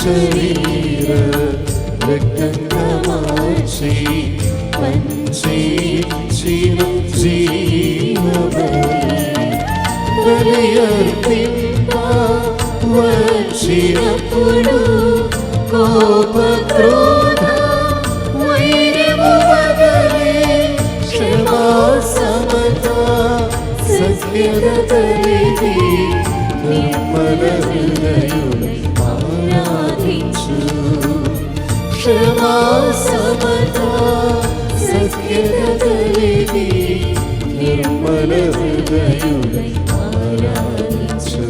శరీర రక్తమాచి పంచిన జీవబలి అర్పింప వచ్చినప్పుడు కోప క్రోధ వైరము వదలి క్షమా సమత సఖ్యత కలిగి నిర్మల హృదయులై ఆరాధించు. క్షమా సమత సఖ్యత కలిగి నిర్మల హృదయులై ఆరాధించు.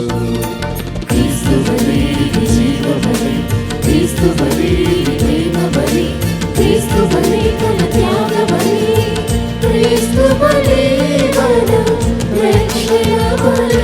క్రీస్తు బలి జీవ బలి, క్రీస్తు బలి ప్రేమ బలి, క్రీస్తు బలి తన త్యాగ బలి, క్రీస్తు బలి మన రక్షణ బలి.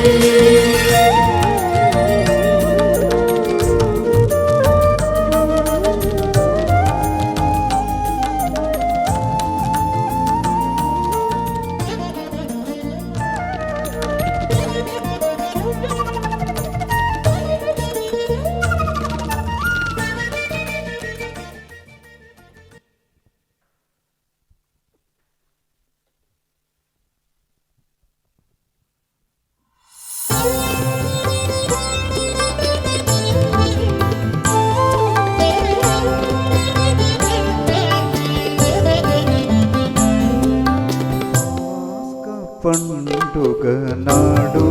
పండుగ నాడు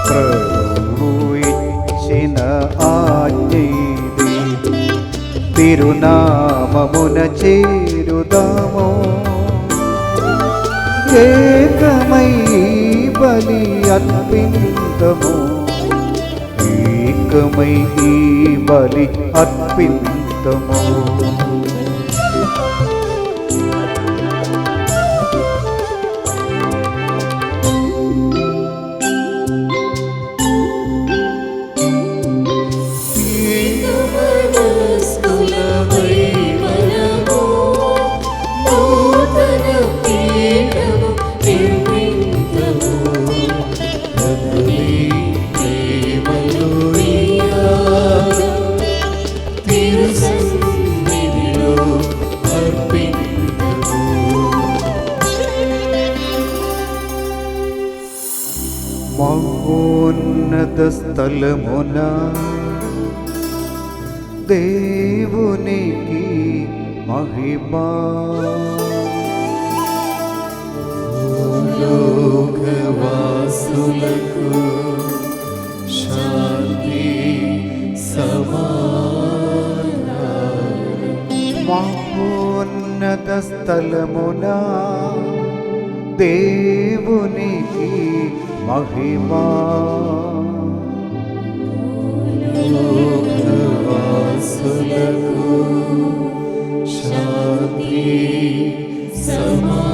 ప్రభువు ఇచ్చిన ఆజ్ఞది, తిరునామమున చేరుదాము. ఏకమై బలి అర్పింతము, ఏకమై ఈ బలి అర్పింతము. మహోన్నత స్థలమున దేవునికి మహిమా, లోకవాసులకు శాంతి సమాధానం. మహోన్నత స్థలమున దేవునికి మహిమా, లోకవాసులకు శాంతి సమాధానం.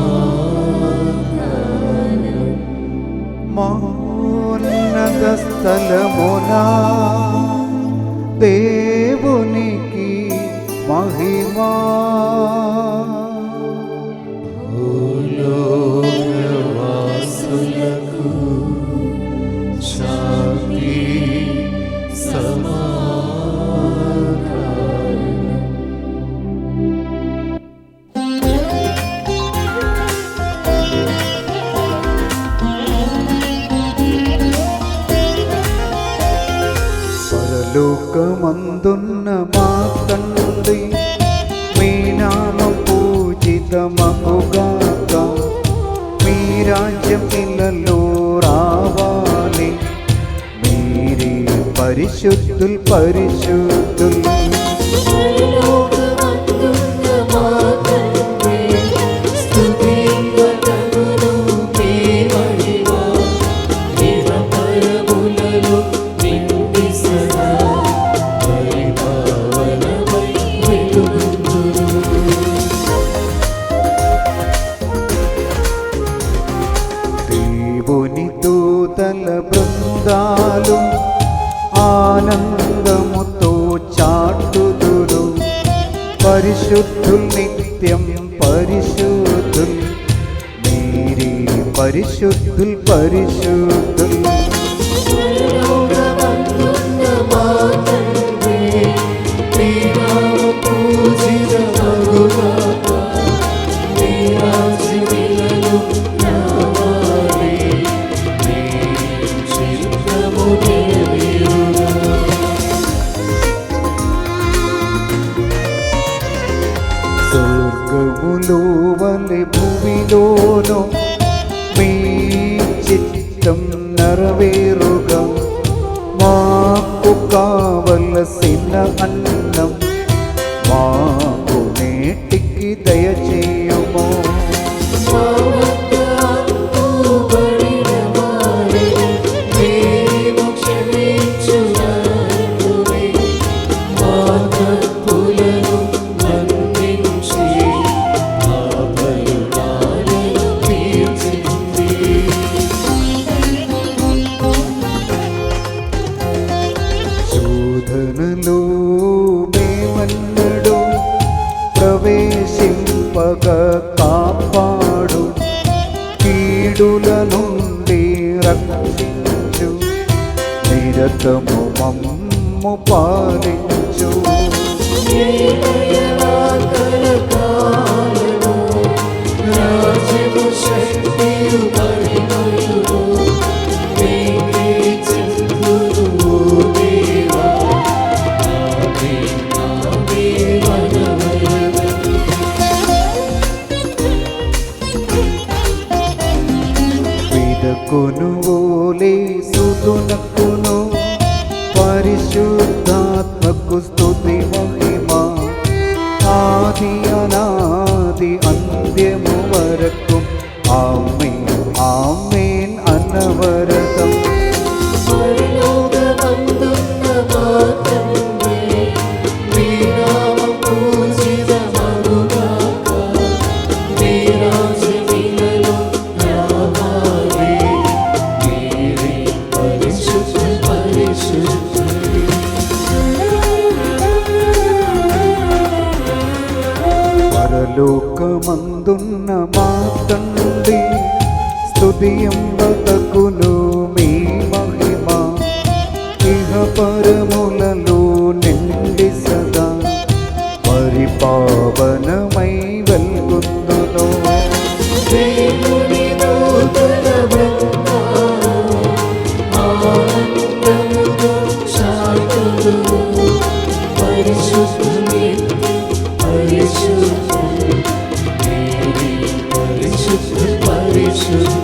మహోన్నత స్థలమునా దేవునికి మహిమా. భూలోకవాసులకు శాంతి సమాధానం. పరలోకమందున్న మా తండ్రి, మీ నామం పూజితమగుగాక, మీ రాజ్యం ఇళ్ళలో రావాలి, మీరే పరిశుద్ధుల్ పరిశుద్ధుల్. పరలోకమందున్న మా తండ్రి, స్తుతింపతగును మీ మహిమ, ఇహపరములలో నిండి సదా పరిపావనమై వెలుగొందురు. దేవుని దూతల బృందాలు ఆనందముతో చాటుదురు, పరిశుద్ధుల్ నిత్యం పరిశుద్ధుల్, మీరే పరిశుద్ధుల్ పరిశుద్ధుల్. పరలోకమందున్న మా తండ్రి, మీ నామం పూజితమగుగాక, మీ రాజ్యం ఇళ్ళలో రావాలి, మీ చిత్తము నెరవేరుగా. స్వర్గములో వలె భూమిలోను మీ చిత్తం నెరవేరుగా, మాకు కావలసిన అన్నం మాకు నేటికి దయచేయుము. మా వద్ద అప్పుబడిన వారిని మేము క్షమించునట్లునే మా తప్పులను మన్నించి మా పాపాలను తీర్చింది. శోధనలో మేమన్నడు ప్రవేశింపక కాపాడు, కీడుల నుండి రక్షించు, నిరతము మమ్ము పాలించు. ఏలయనా కలకాలము, రాజ్యము శక్తియు మహిమయును నీకే చెందును ఓ దేవా. ఆమేన్, ఆమేన్ అనవలెను. విదకును ఓలే సుతునకును, పరిశుద్ధాత్మకు స్తుతి మహిమ, ఆది అనాది అంత్యము వరకు ఆమేన్ ఆమేన్ అనవరతం. పరలోకమందున్న మా తండ్రి, మీ నామం పూజితమగుగాక, మీ రాజ్యం ఇళ్ళలో రావాలి, మీరే పరిశుద్ధుల్ పరిశుద్ధుల్. పరలోకమందున్న మా తండ్రి, స్తుతింపతగును మీ మహిమ, ఇహపరములలో నిండి సదా పరిపావనమై వెల్గొందును. దేవుని దూతల బృందాలు ఆనందముతో చాటుదురు, పరిశుద్ధుల్ నిత్యం పరిశుద్ధుల్, మీరే పరిశుద్ధుల్ పరిశుద్ధుల్.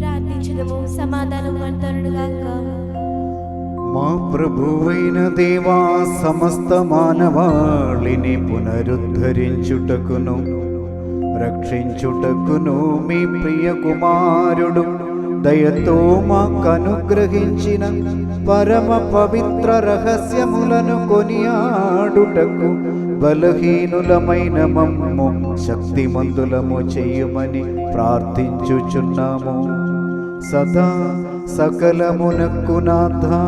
ప్రార్థించుదము. సమాధానం వంతరుడుగాక. మా ప్రభువైన దేవా, సమస్త మానవాళిని పునరుద్ధరించుటకును రక్షించుటకును మీ ప్రియ కుమారుడు దయతో మాకు అనుగ్రహించిన పరమ పవిత్ర రహస్యములను కొనియాడుటకు బలహీనులమైన మమ్ము శక్తిమంతులము చేయుమని ప్రార్థించుచున్నాము. సదా సకలమునకు నాథా.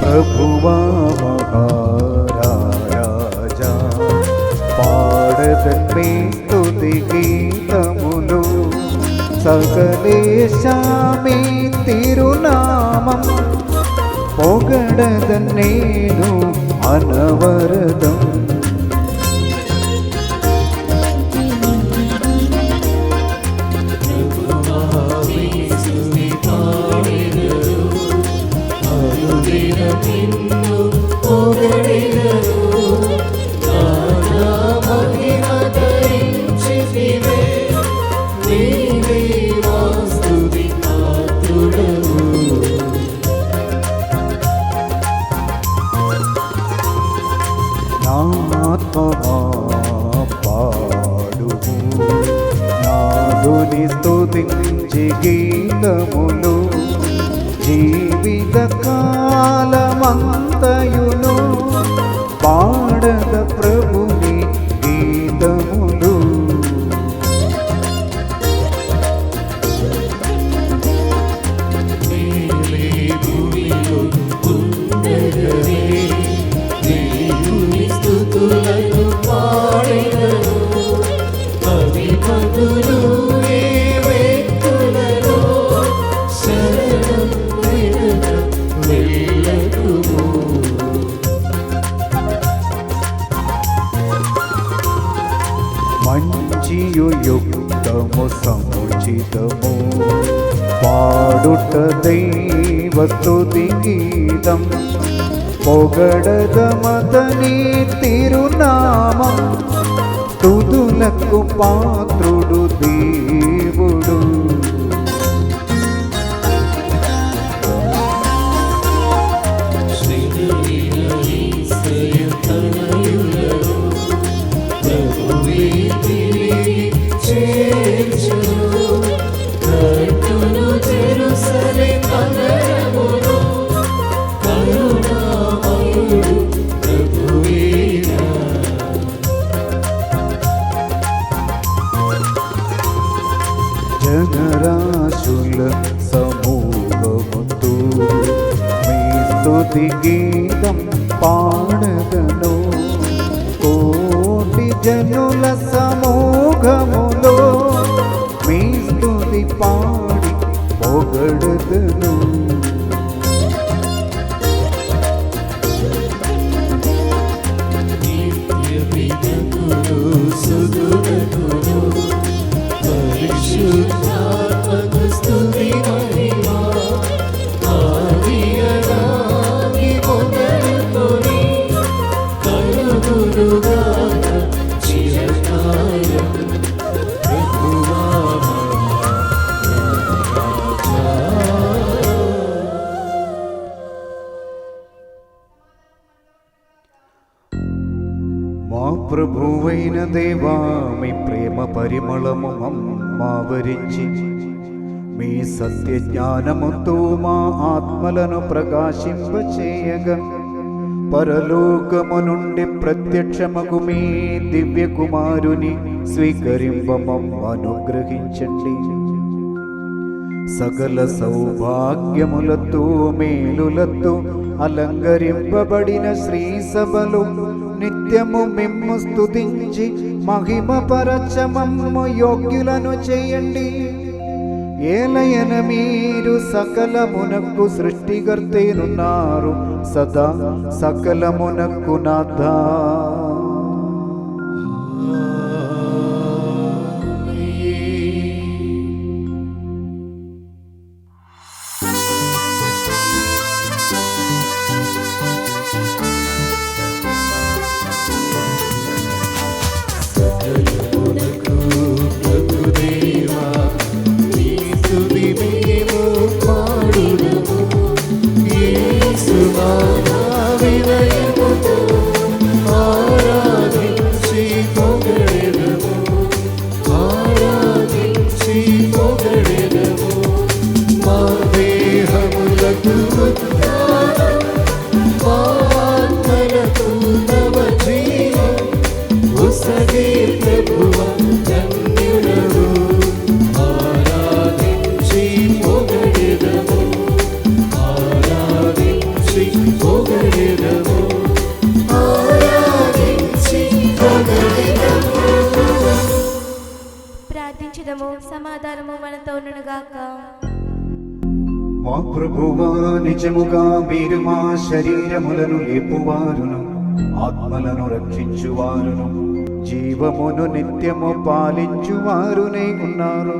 ప్రభువా మహారాజా పాడదన్మే స్తుతి గీతములు, సకలేశామి తిరునామం పొగడదన్నేను అనవరదం. పాడుము నాదుని స్తుతించి గీతములు, జీవిత కాలమంతయును పాడద ప్రభుని గీతములు. మంచియు యుక్తము సముచితము పాడుట దైవ స్తుతి గీతం, పొగడదమతని తిరునామం స్తుతులకు పాత్రుడు దేవుడు. జనరాశుల సమూహముతో మీ స్తుతి గీతం పాడదను, కోటి జనుల సమూహములో మీ స్తుతి పాడి పొగడదను. మా ప్రభువైన దేవా, మీ ప్రేమ పరిమళము మమ్మావరించి మీ సత్య జ్ఞానముతో మా ఆత్మలను ప్రకాశింపచేయగా పరలోకము నుండి ప్రత్యక్షమగు మీ దివ్య కుమారుని స్వీకరింపమమ్మ అనుగ్రహించండి. సకల సౌభాగ్యములతో మేలులతో అలంకరింపబడిన శ్రీ సభలో నిత్యము మిమ్ము స్తుతించి మహిమ పరచమమ్ము యోగ్యులను చేయండి. ఏలయన మీరు సకలమునకు సృష్టికర్తేనున్నారు, సదా సకలమునకు నాథా. పునరుద్ధానం మా ఆత్మలకు నవ జీవం ఉసగే ప్రభువా ధన్యుడవు ఆరాధించి పొగడెదము ఆరాధించి పొగడెదము ఆరాధించి పొగడెదము. ప్రార్థించుదము. సమాధానము మనతో ఉండునుగాక. మా ప్రభువా, నిజముగా మీరు మా శరీరములను లేపువారును ఆత్మలను రక్షించువారును జీవమును నిత్యము పాలించువారునే ఉన్నారు.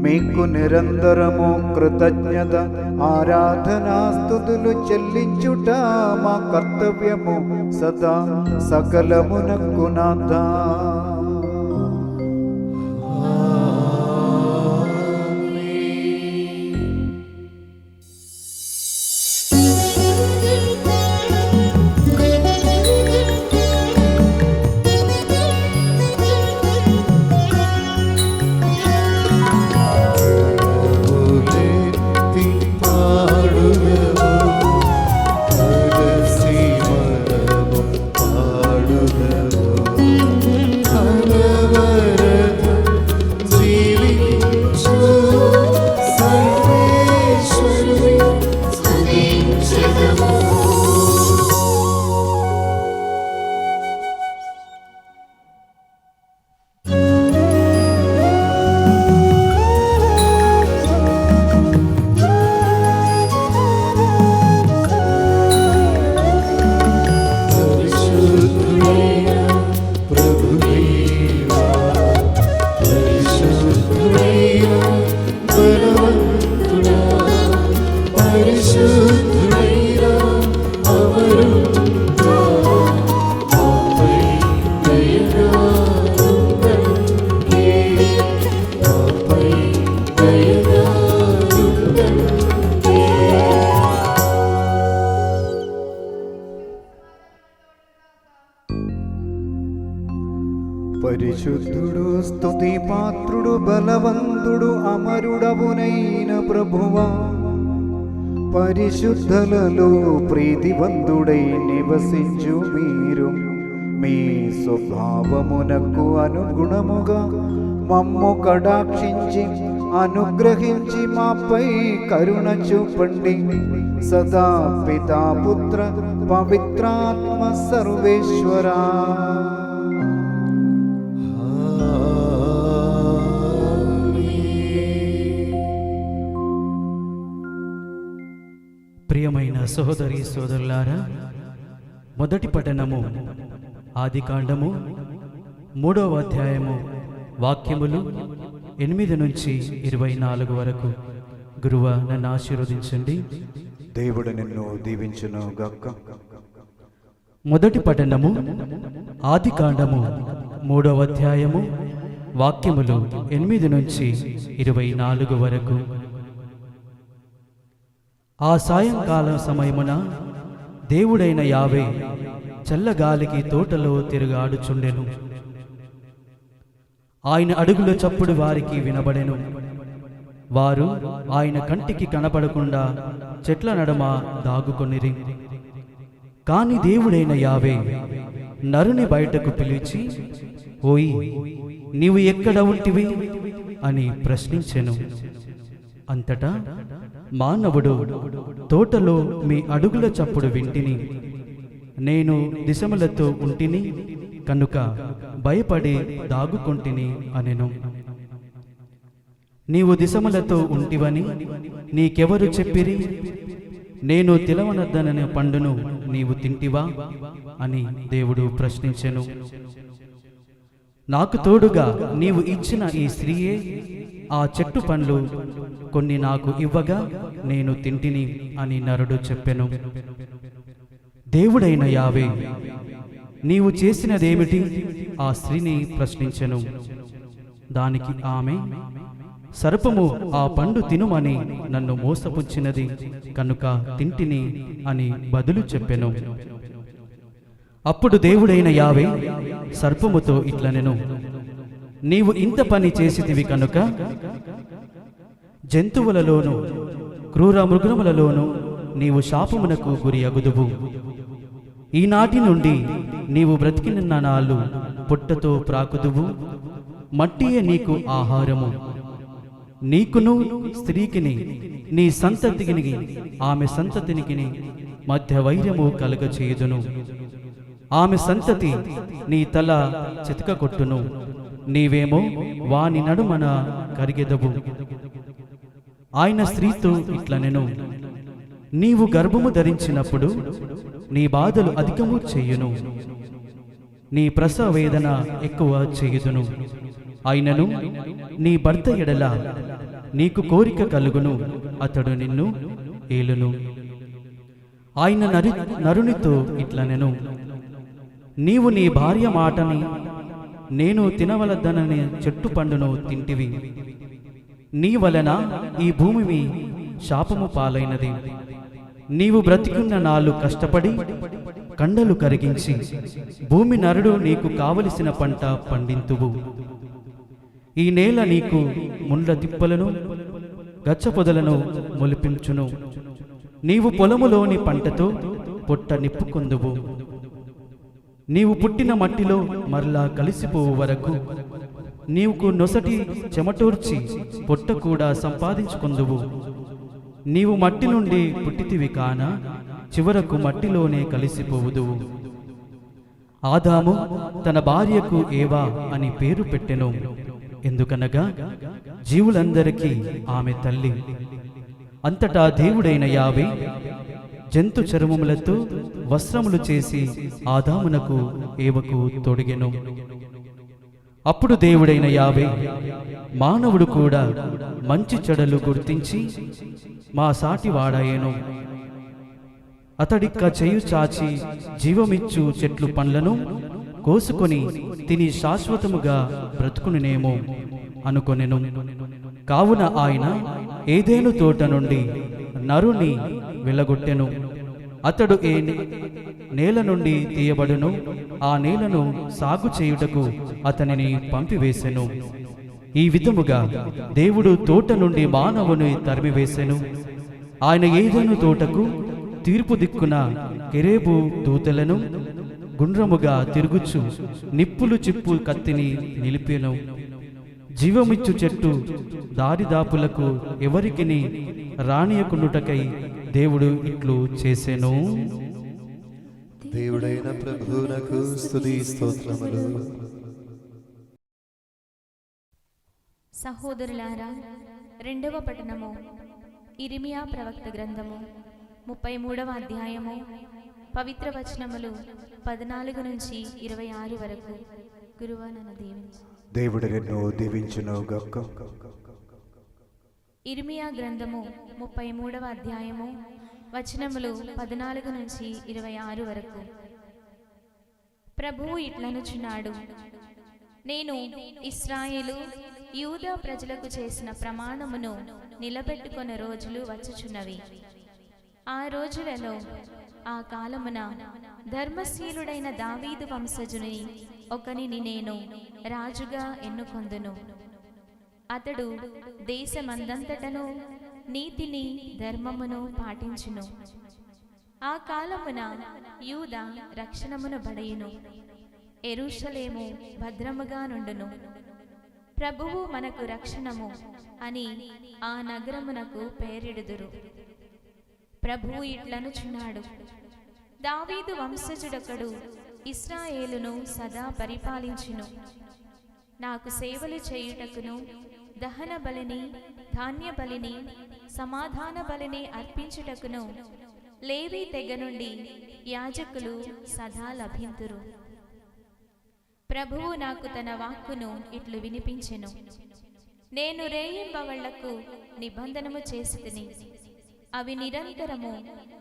మీకు నిరంతరము కృతజ్ఞత ఆరాధనా స్తుతులు చెల్లించుట మా కర్తవ్యము సదా సకలమునకు నాథా. ఉలెత్తి పాడుదము తులసి మనము పాడుదము అనవరతం జీవించు సర్వేశ్వరుని స్తుతించెదము. పరిశుద్ధుడైన ప్రభుదేవా, పరిశుద్ధుడైన బలవంతుడా, పరిశుద్ధుడైన అమరుడా, మాపై దయగా ఉండండి, మాపై దయగా ఉండండి. పరిశుద్ధుడు స్తుతి పాత్రుడు బలవంతుడు అమరుడవునైన ప్రభువా, పరిశుద్ధులలో ప్రీతివంతుడై నివసించు మీరు మీ స్వభావమునకు అనుగుణముగా మమ్ము కటాక్షించి అనుగ్రహించి మాపై కరుణ చూపండి. సదా పితా పుత్ర పవిత్రాత్మ సర్వేశ్వరా. ప్రియమైన సహోదరి సోదరులారా, మొదటి పఠనము ఆదికాండము 3వ అధ్యాయము వాక్యములు 8 నుంచి 24 వరకు. గురువా, నన్ను ఆశీర్వదించండి. దేవుడు నిన్ను దీవించును గాక. మొదటి పఠనము ఆదికాండము 3వ అధ్యాయము వాక్యములు 8 నుంచి 24 వరకు. ఆ సాయంకాలం సమయమున దేవుడైన యావే చల్లగాలికి తోటలో తిరుగాడుచుండెను. ఆయన అడుగుల చప్పుడు వారికి వినబడెను. వారు ఆయన కంటికి కనపడకుండా చెట్ల నడమ దాగుకొనిరి. కాని దేవుడైన యావే నరుని బయటకు పిలిచి, ఓయి, నీవు ఎక్కడ ఉంటివి అని ప్రశ్నించెను. అంతటా మానవుడు, తోటలో మీ అడుగుల చప్పుడు వింటిని, నేను దిశములతో ఉంటిని కనుక భయపడి దాగుకొంటిని అనెను. నీవు దిశములతో ఉంటివని నీకెవరు చెప్పిరి? నేను తిలవనద్దనని పండును నీవు తింటివా అని దేవుడు ప్రశ్నించెను. నాకు తోడుగా నీవు ఇచ్చిన ఈ స్త్రీయే ఆ చెట్టు పండ్లు కొన్ని నాకు ఇవ్వగా నేను తింటిని అని నరుడు చెప్పెను. దేవుడైన యావే, నీవు చేసినదేమిటి? ఆ స్త్రీని ప్రశ్నించెను. దానికి ఆమె, సర్పము ఆ పండు తినుమని నన్ను మోసపుచ్చినది కనుక తింటిని అని బదులు చెప్పెను. అప్పుడు దేవుడైన యావే సర్పముతో ఇట్లనెను, నీవు ఇంత పని చేసితివి కనుక జంతువులలోను క్రూర మృగములలోను నీవు శాపమునకు గురి అగుదువు. ఈనాటి నుండి నీవు బ్రతికిన నాళ్ళు పుట్టతో ప్రాకుదువు, మట్టియే నీకు ఆహారము. నీకును స్త్రీకిని నీ సంతతికి ఆమె సంతతినికి మధ్య వైరము కలుగచేయుదును. ఆమె సంతతి నీ తల చితక కొట్టును, నీవేమో వాని నడుమన కరిగెదవు. ఆయన స్త్రీతో ఇట్లనెను, నీవు గర్భము ధరించినప్పుడు నీ బాధలు అధికము చేయును, నీ ప్రసవ వేదన ఎక్కువ చేయుదును. అయినను నీ భర్త ఎడల నీకు కోరిక కలుగును, అతడు నిన్ను ఏలును. ఆయన నరునితో ఇట్లనెను, నీవు నీ భార్య మాటని నేను తినవలద్దనని చెట్టు పండును తింటివి, నీ వలన ఈ భూమి శాపము పాలైనది. నీవు బ్రతికున్న నాళ్ళు కష్టపడి కండలు కరిగించి భూమి నరుడు నీకు కావలసిన పంట పండింతువు. ఈ నేల నీకు ముండ్ల తిప్పలను గచ్చపొదలను మొలిపించును. నీవు పొలములోని పంటతో పొట్ట నిప్పుకొందువు. నీవు పుట్టిన మట్టిలో మరలా కలిసిపోవు వరకు నీవుకు నొసటి చెమటోర్చి పొట్ట కూడా సంపాదించుకొందువు. నీవు మట్టి నుండి పుట్టితివి కాన చివరకు మట్టిలోనే కలిసిపోవుదువు. ఆదాము తన భార్యకు ఏవా అని పేరు పెట్టెను, ఎందుకనగా జీవులందరికీ ఆమె తల్లి. అంతటా దేవుడైన యావే జంతు చర్మములతో వస్త్రములు చేసి ఆదామునకు ఏవకు తొడిగెను. అప్పుడు దేవుడైన యావే, మానవుడు కూడా మంచి చెడలు గుర్తించి మా సాటి వాడాయేను, అతడిక్క చేయి చాచి జీవమిచ్చు చెట్లు పండ్లను కోసుకొని తిని శాశ్వతముగా బ్రతుకునేమో అనుకొనెను. కావున ఆయన ఏదేను తోట నుండి నరుని వెళ్లగొట్టెను. అతడు ఏ నేల నుండి తీయబడును ఆ నేలను సాగు చేయుటకు అతనిని పంపివేసెను. ఈ విధముగా దేవుడు తోట నుండి మానవుని తరిమివేసెను. ఆయన ఏదేను తోటకు తీర్పు దిక్కున కెరేబు దూతలను గుండ్రముగా తిరుగుచు నిప్పులు చిప్పు కత్తిని నిలిపెను. జీవమిచ్చు చెట్టు దారిదాపులకు ఎవరికిని రానియకుండుటకై దేవుడు ఇట్లు చేసెను. దేవుడైన ప్రభువునకు స్తుతి స్తోత్రములు. సహోదరులారా, రెండవ పఠనము ఇర్మియా ప్రవక్త గ్రంథము 33వ అధ్యాయము పవిత్ర వచనములు 14 నుంచి 26 వరకు. గురువా నన్ను దీవించు. దేవుడు నిన్ను దీవించును గాక. ఇర్మియా గ్రంథము 33వ అధ్యాయము వచనములు 14 నుంచి 26 వరకు. ప్రభువు ఇట్లనుచున్నాడు, నేను ఇశ్రాయేలు యూదా ప్రజలకు చేసిన ప్రమాణమును నిలబెట్టుకొన్న రోజులు వచ్చుచున్నవి. ఆ రోజులలో ఆ కాలమున ధర్మశీలుడైన దావీదు వంశజుని ఒకనిని నేను రాజుగా ఎన్నుకొందును. అతడు దేశమందంతటను నీతిని ధర్మమును పాటించును. ఆ కాలమున యూదా రక్షణమును బడయును, యెరూషలేము భద్రముగా నుండును. ప్రభువు మనకు రక్షణము అని ఆ నగరమునకు పేరిడుదురు. ప్రభువు ఇట్లనుచున్నాడు, దావీదు వంశజుడొకడు ఇశ్రాయేలును సదా పరిపాలించును. నాకు సేవలు చేయుటకును దహన బలిని, ధాన్య బలిని, సమాధాన బలిని అర్పించుటకును లేవీ తెగ నుండి యాజకులు సదా లభింతురు. ప్రభువు నాకు తన వాక్కును ఇట్లు వినిపించెను. నేను రేయింబవళ్లకు నిబంధనము చేసితిని, అవి నిరంతరము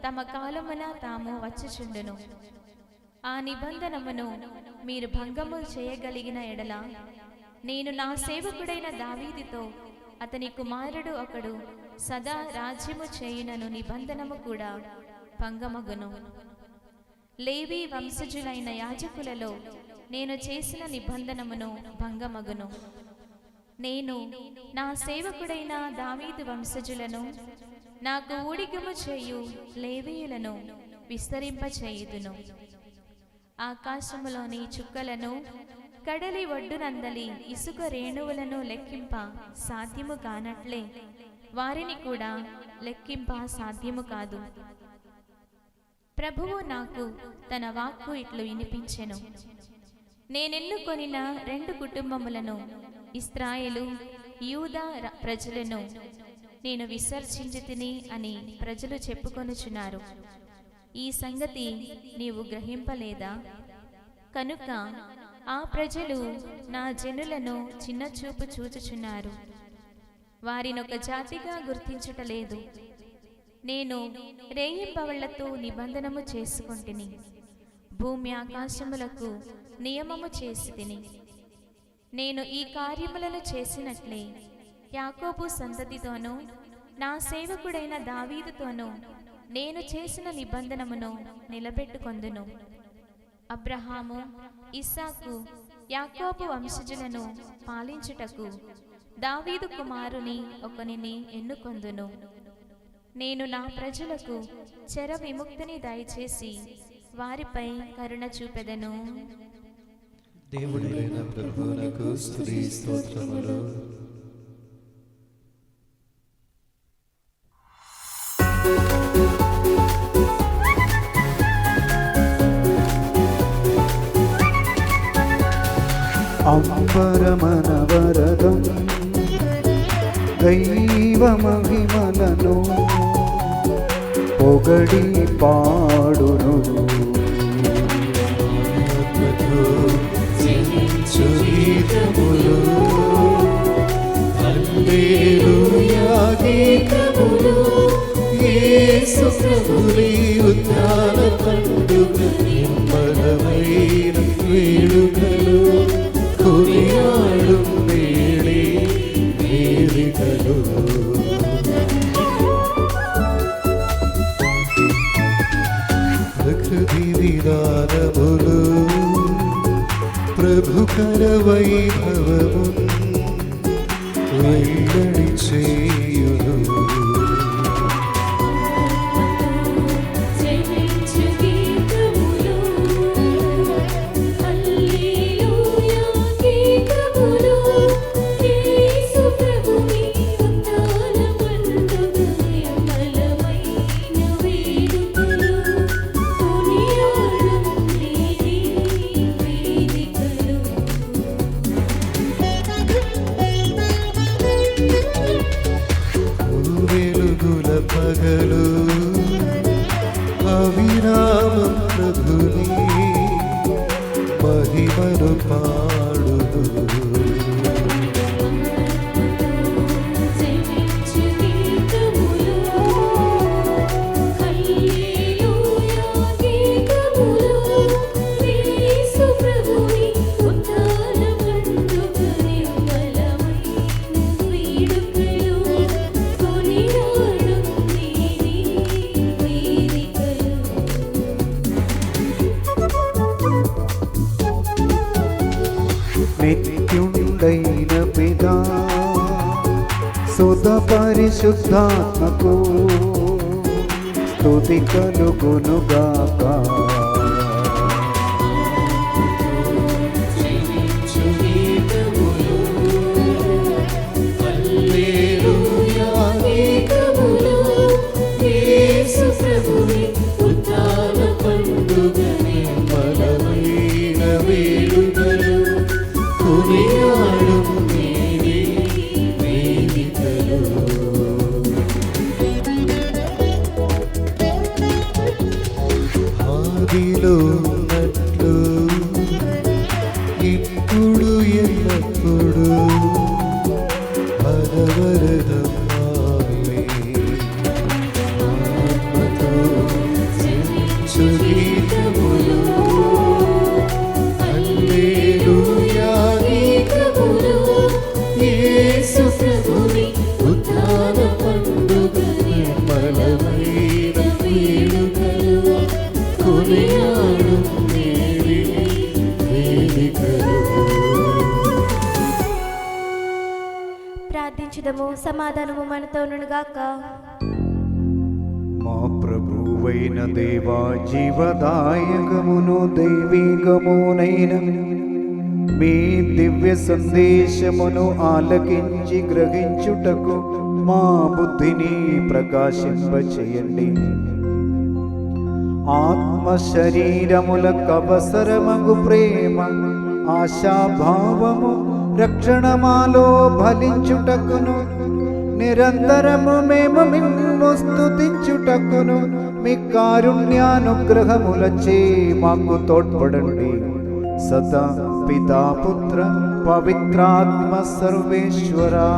తమ కాలమున తాము వచ్చుచుండును. ఆ నిబంధనమును మీరు భంగము చేయగలిగిన ఎడల నేను నా సేవకుడైన దావీదుతో అతని కుమారుడు ఒకడు సదా రాజ్యము చేయునను నిబంధనము కూడా భంగమగును. లేవీ వంశజులైన యాజకులలో నేను చేసిన నిబంధనమును భంగమగును. నేను నా సేవకుడైన దావీదు వంశజులను నాకు ఊడిగము చేయు లేవీయులను విస్తరింపచేయుదును. ఆకాశములోని చుక్కలను, కడలి ఒడ్డునందలి ఇసుక రేణువులను లెక్కింప సాధ్యము కానట్లే వారిని కూడా లెక్కింప సాధ్యము కాదు. ప్రభువు నాకు తన వాక్కు ఇట్లు వినిపించెను. నేనెన్నుకొనిన 2 కుటుంబములను, ఇశ్రాయేలు యూదా ప్రజలను నేను విసర్జించితిని అని ప్రజలు చెప్పుకొనుచున్నారు. ఈ సంగతి నీవు గ్రహింపలేదా? కనుక ఆ ప్రజలు నా జనులను చిన్నచూపు చూచుచున్నారు. వారినొక జాతిగా గుర్తించుటలేదు. నేను రేయింబవళ్లతో నిబంధనము చేసుకొంటిని, భూమి ఆకాశములకు నియమము చేసి తిని. నేను ఈ కార్యములను చేసినట్లే యాకోబు సంతతితోనూ నా సేవకుడైన దావీదుతోనూ నేను చేసిన నిబంధనమును నిలబెట్టుకొందును. అబ్రహాము, ఇస్సాకు, యాకోబు వంశజులను పాలించుటకు దావీదు కుమారుని ఒకనిని ఎన్నుకొందును. నేను నా ప్రజలకు చెర విముక్తిని దయచేసి వారిపై కరుణ చూపెదను. దేవుడైన ప్రభువునకు స్తుతి స్తోత్రములు. అంబరమనవరదం దైవ మహిమలను పొగడి పాడును. గీతములు హల్లెలూయా గీతములు, యేసు ప్రభుని ఉత్థాన పండుగ నిర్మలమైన వేడుకలు, కొనియాడు మేడే వేదికలు. ప్రకృతి విధానములు ప్రభుకర వైభవము వెల్లడి చేయును. పగలు అవిరామం ప్రభుని మహిమను పాడును. నిత్యుండైన పితా సుత పరిశుద్ధాత్మకు స్తుతి కలుగునుగాక. హల్లెలూయా గీతములు, యేసు ప్రభుని ఉత్థాన పండుగ నిర్మలమైన వేడుకలు, కొనియాడు మేడే వేదికలు. ఆదిలో ఉన్నట్లు ఇప్పుడు ఎల్లప్పుడు అనవరతం ఆత్మతో చెలించు గీతములు, హల్లెలూయా గీతములు, యేసు ప్రభుని ఉత్థాన పండుగ నిర్మలమైన వేడుకలు, కొనియాడు మేడే వేదికలు. ప్రార్థించుదము. సమాధానము మనతో నుండుగాక. మా ప్రభువైన దేవా, జీవదాయకమును దైవికమునైన మీ దివ్య సందేశమును ఆలకించి గ్రహించుటకు మా బుద్ధిని ప్రకాశింపచేయండి. ఆత్మ శరీరములకు అవసరమగు ప్రేమ, ఆశాభావము, రక్షణ మాలో ఫలించుటకును నిరంతరము మేము మిమ్ము స్తుతించుటకును మీ కారుణ్యానుగ్రహములచే మాకు తోడ్పడండి. సదా పితా పుత్ర పవిత్రాత్మ సర్వేశ్వరా.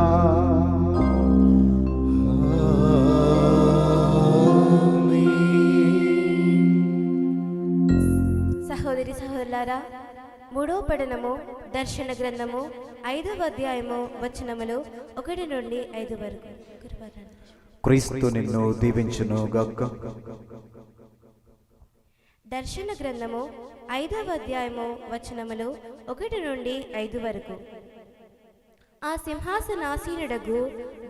సహోదరి సహోదరులారా, మూడో పఠనము దర్శన గ్రంథము 5వ అధ్యాయము వచనములు 1 నుండి 5 వరకు. క్రీస్తు నిన్ను దీవించును గాక. దర్శన గ్రంథము 5వ అధ్యాయము వచనములు 1 నుండి 5 వరకు. ఆ సింహాసనాసీనుడగు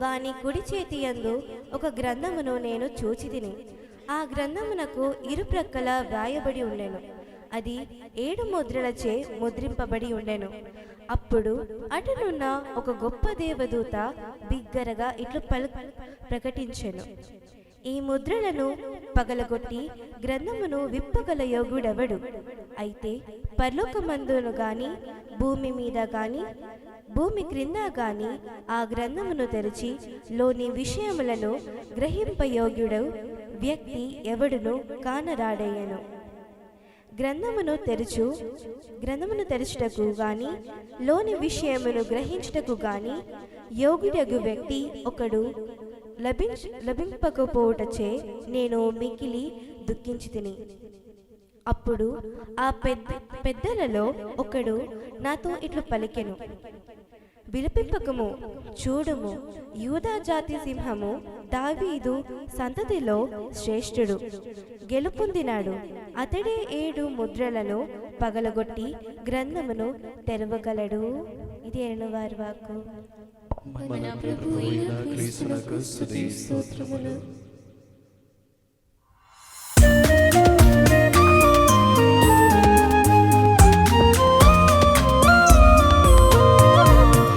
వాని కుడి చేతి యందు ఒక గ్రంథమును నేను చూచితిని. ఆ గ్రంథమునకు ఇరుప్రక్కల వ్రాయబడి ఉండెను. అది 7 ముద్రలచే ముద్రింపబడి ఉండెను. అప్పుడు అటునున్న ఒక గొప్ప దేవదూత బిగ్గరగా ఇట్లు ప్రకటించెను, ఈ ముద్రలను పగలగొట్టి గ్రంథమును విప్పగల యోగుడెవడు? అయితే పరలోకమందును గాని భూమి మీద గాని భూమి క్రింద గాని ఆ గ్రంథమును తెరిచి లోని విషయములను గ్రహింపయోగ్యుడు వ్యక్తి ఎవడును కానరాడయ్యను. గ్రంథమును తెరచుటకు గాని లోని విషయమును గ్రహించుటకు గాని యోగ్యుడగు వ్యక్తి ఒకడు లభింపకపోవటచే నేను మికిలి దుఃఖించితిని. అప్పుడు ఆ పెద్దలలో ఒకడు నాతో ఇట్లు పలికెను, విలపింపకము, చూడుము, యూదా జాతి సింహము దావీదు సంతతిలో శ్రేష్ఠుడు గెలుపొందినాడు. అతడే 7 ముద్రలను పగలగొట్టి గ్రంథమును తెరవగలడు. ఇది వారి వాక్కు. మన ప్రభువైన క్రీస్తునకు స్తుతి స్తోత్రములు.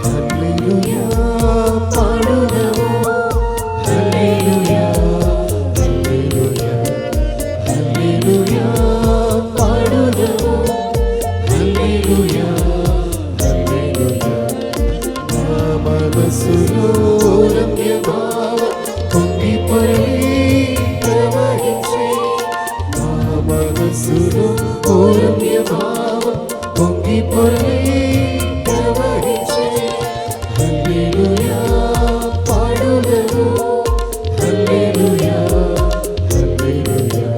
హల్లెలూయా పాడుదము, హల్లెలూయా హల్లెలూయా హల్లెలూయా పాడుదము, హల్లెలూయా హల్లెలూయా. మనసులో రమ్యభావ పొంగి పొరలి ప్రవహించే, మా మనసులో రమ్యభావ పొంగి పొరలి ప్రవహించే. హల్లెలూయా పాడుదము, హల్లెలూయా హల్లెలూయా.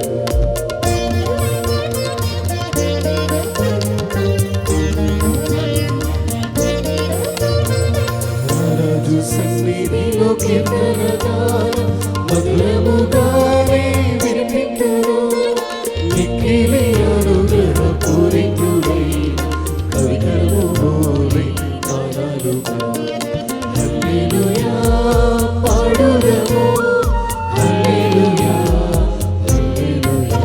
రాజు సన్నిధిలో కీర్తనగానం మధురముగానే వినిపింతును. మిక్కిలి అనుగ్రహ పూరితుడై కవితలములై గానాలుగా. హల్లెలూయా పాడుదము, హల్లెలూయా హల్లెలూయా.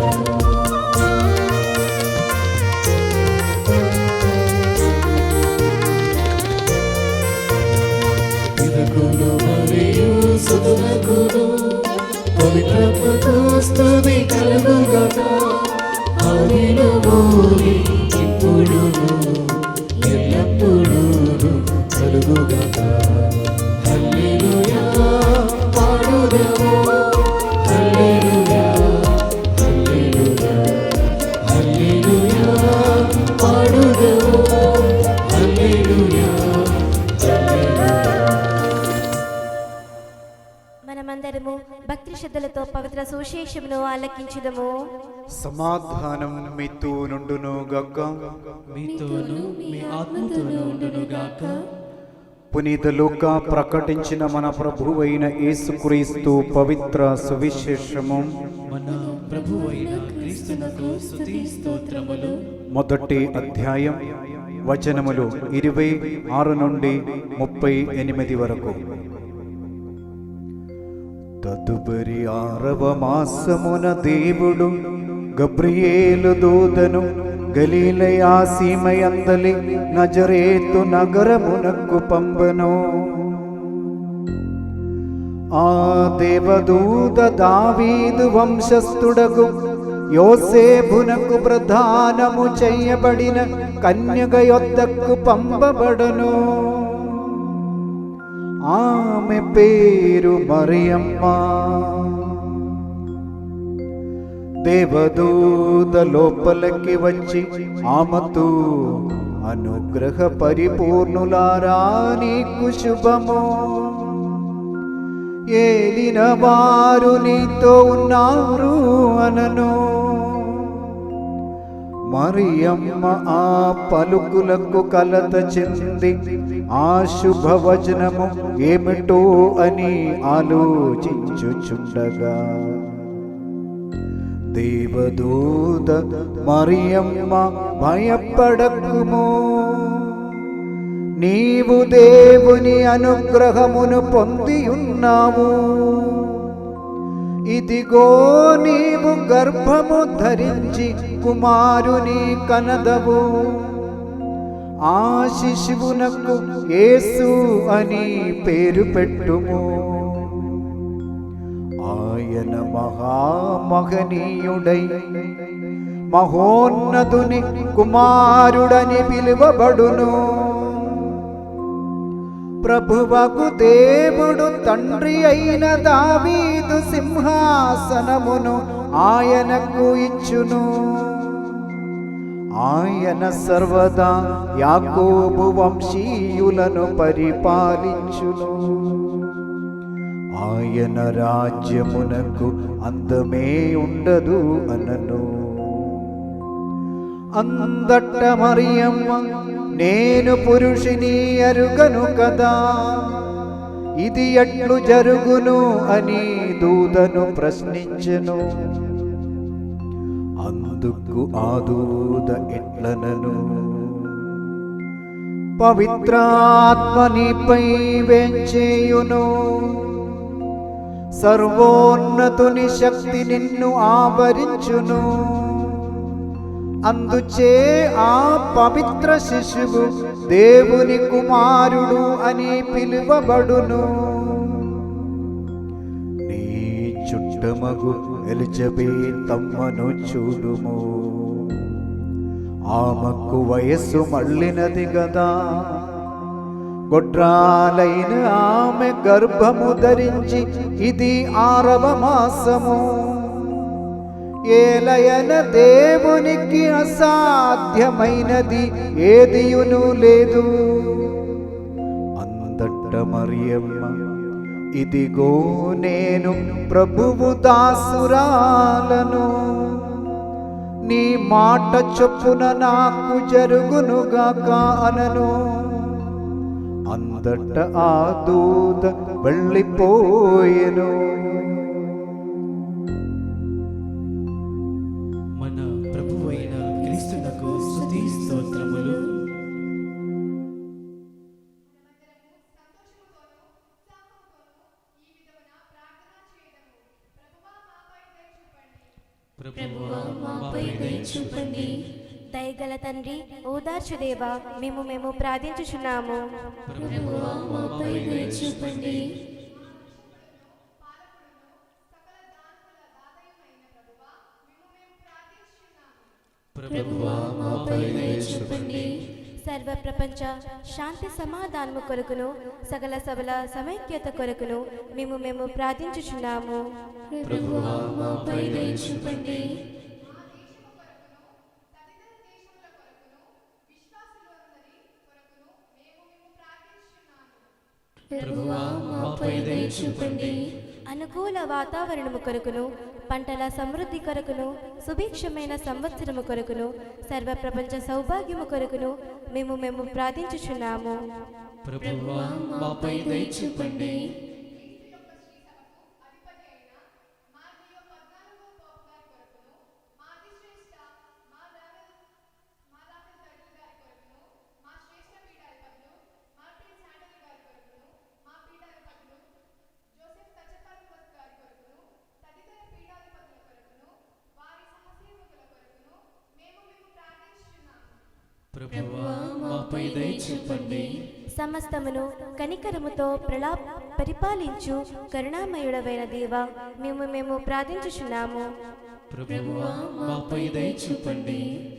పితకును మరియు సుతునకును పవిత్రాత్మకు స్తుతి కలుగుగాక. ఆదిలో మోరి ఇప్పుడును ఎల్లప్పుడూ కలుగుగాక. హల్లెలూయా పాడుదము, హల్లెలూయా హల్లెలూయా హల్లెలూయా పాడుదము, హల్లెలూయా హల్లెలూయా. మనమందరము భక్తి శ్రద్ధలతో పవిత్ర సువిశేషమును ఆలకించుదము. సమాధానం మీతో నుండును గాక. మీతోను మీ ఆత్మతోను ఉండును గాక. పునీత లూకా ప్రకటించిన మన ప్రభువైన యేసుక్రీస్తు పవిత్ర సువిశేషము మన ప్రభువైన క్రీస్తునకు స్తుతి స్తోత్రములు. మొదటి అధ్యాయం వచనములు 26 నుండి 38 వరకు. తదుపరి 6వ మాసమున దేవుడు గబ్రియేలు దూతను గలిలయా సీమయందలి నజరేతు నగరమునకు పంపెను. ఆ దేవదూత దావీదు వంశస్థుడగు యోసేపునకు ప్రధానము చేయబడిన కన్యక యొద్దకు పంపబడను. ఆమె పేరు మరియమ్మ. దేవదూత లోపలికి వచ్చి ఆమెతో, అనుగ్రహ పరిపూర్ణులారా నీకు శుభము, ఏలిన వారు నీతో ఉన్నారు అనను. మరియమ్మ ఆ పలుకులకు కలత చెంది ఆ శుభవచనము ఏమిటో అని ఆలోచించుచుండగా దేవదూత, మరియమ్మ భయపడకుము, నీవు దేవుని అనుగ్రహమును పొంది ఉన్నావు. ఇదిగో నీవు గర్భము ధరించి కుమారుని కనదవు. ఆ శిశువునకు యేసు అని పేరు పెట్టుము. ఆయన మహామహనీయుడై మహోన్నతుని కుమారుడని పిలువబడును. ప్రభువగు దేవుడు తండ్రి అయిన దావీదు సింహాసనమును ఆయనకు ఇచ్చును. ఆయన సర్వదా యాకోబు వంశీయులను పరిపాలించును. ఆయన రాజ్యమునకు అందమే ఉండదు అనను. అందట్ట మరియమ్మ, నేను పురుషుని ఎరుగను కదా, ఇది ఎట్లు జరుగును అని దూతను ప్రశ్నించెను. అందుకు ఆ దూత ఎట్లనను, పవిత్రాత్మ నీపై వేంచేయును, సర్వోన్నతుని శక్తి నిన్ను ఆవరించును. అందుచే ఆ పవిత్ర శిశువు దేవుని కుమారుడు అని పిలువబడును. నీ చుట్టమగు ఎలిజబెతమ్మను చూడుము, ఆమెకు వయస్సు మళ్ళినది గదా. గొడ్రాలైన ఆమె గర్భము ధరించి ఇది 6వ మాసము. ఏలయన దేవునికి అసాధ్యమైనది ఏదియును లేదు. అందట్ట మరియమ్మ, ఇదిగో నేను ప్రభువు దాసురాలను, నీ మాట చొప్పున నాకు జరుగునుగాక అనను. అందట్ట ఆ దూత వెళ్ళిపోయెను. మన ప్రభువైన క్రీస్తునకు స్తుతి స్తోత్రములు. ప్రభువా మాపై దయ చూపండి. దయగల తండ్రి, ఓదార్చు దేవా, మేము ప్రార్థించుచున్నాము. ప్రభువా మాపై దయ చూపండి. ప్రభువా మాపై దయ చూపండి. సర్వ ప్రపంచ శాంతి సమాధానము కొరకును సకల సభల సమైక్యత కొరకును మేము ప్రార్థించుచున్నాము. ప్రభువా మాపై దయ చూపండి. ప్రభువా మాపై దయ చూపండి. అనుకూల వాతావరణము కొరకును పంటల సమృద్ధి కొరకును సుభిక్షమైన సంవత్సరము కొరకును సర్వ ప్రపంచ సౌభాగ్యము కొరకును మేము ప్రార్థించుచున్నాము. ప్రభువా మాపై దయ చూపండి. ప్రభువా మాపై దయ చూపండి. సమస్తమును కనికరముతో పరిపాలించు కరుణామయుడవైన దేవా, మేము ప్రార్థించుచున్నాము. ప్రభువా మాపై దయ చూపండి.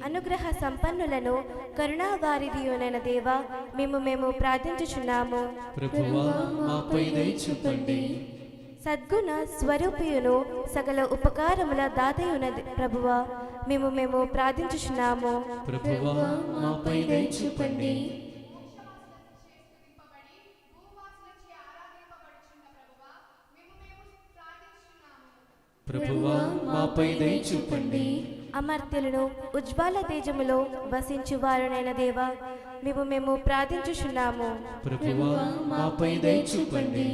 అనుగ్రహ సంపన్నులను కరుణావారిధియునైన దేవా, మేము ప్రార్థించుచున్నాము. ప్రభువా మాపై దయ చూపండి. సద్గుణ స్వరూపియును సకల ఉపకారముల దాతయున ప్రభువా, మేము ప్రార్థించుచున్నాము. ప్రభువా మాపై దయ చూపండి. ప్రభువా మాపై దయ చూపండి. అమర్త్యులను ఉజ్వల తేజములో వసించు వారునైన దేవా, మేము ప్రార్థించుచున్నాము. ప్రభువా మాపై దయ చూపండి.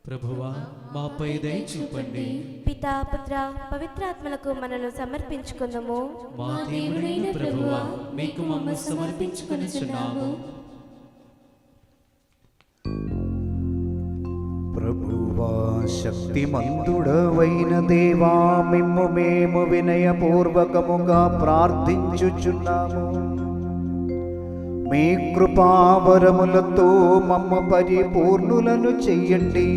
ప్రభువా మాపై దయ చూపండి. పితా పుత్ర పవిత్రాత్మలకు మనను సమర్పించుకుందాము. మా దేవుడైన ప్రభువా, మీకు మమ్ము సమర్పించుకొనుచున్నాము. ప్రభువా శక్తిమంతుడవైన దేవా, మిమ్ము మేము వినయపూర్వకముగా ప్రార్థించుచున్నాము. మీ కృపావరములతో మమ్మ పరిపూర్ణులను చెయ్యండి.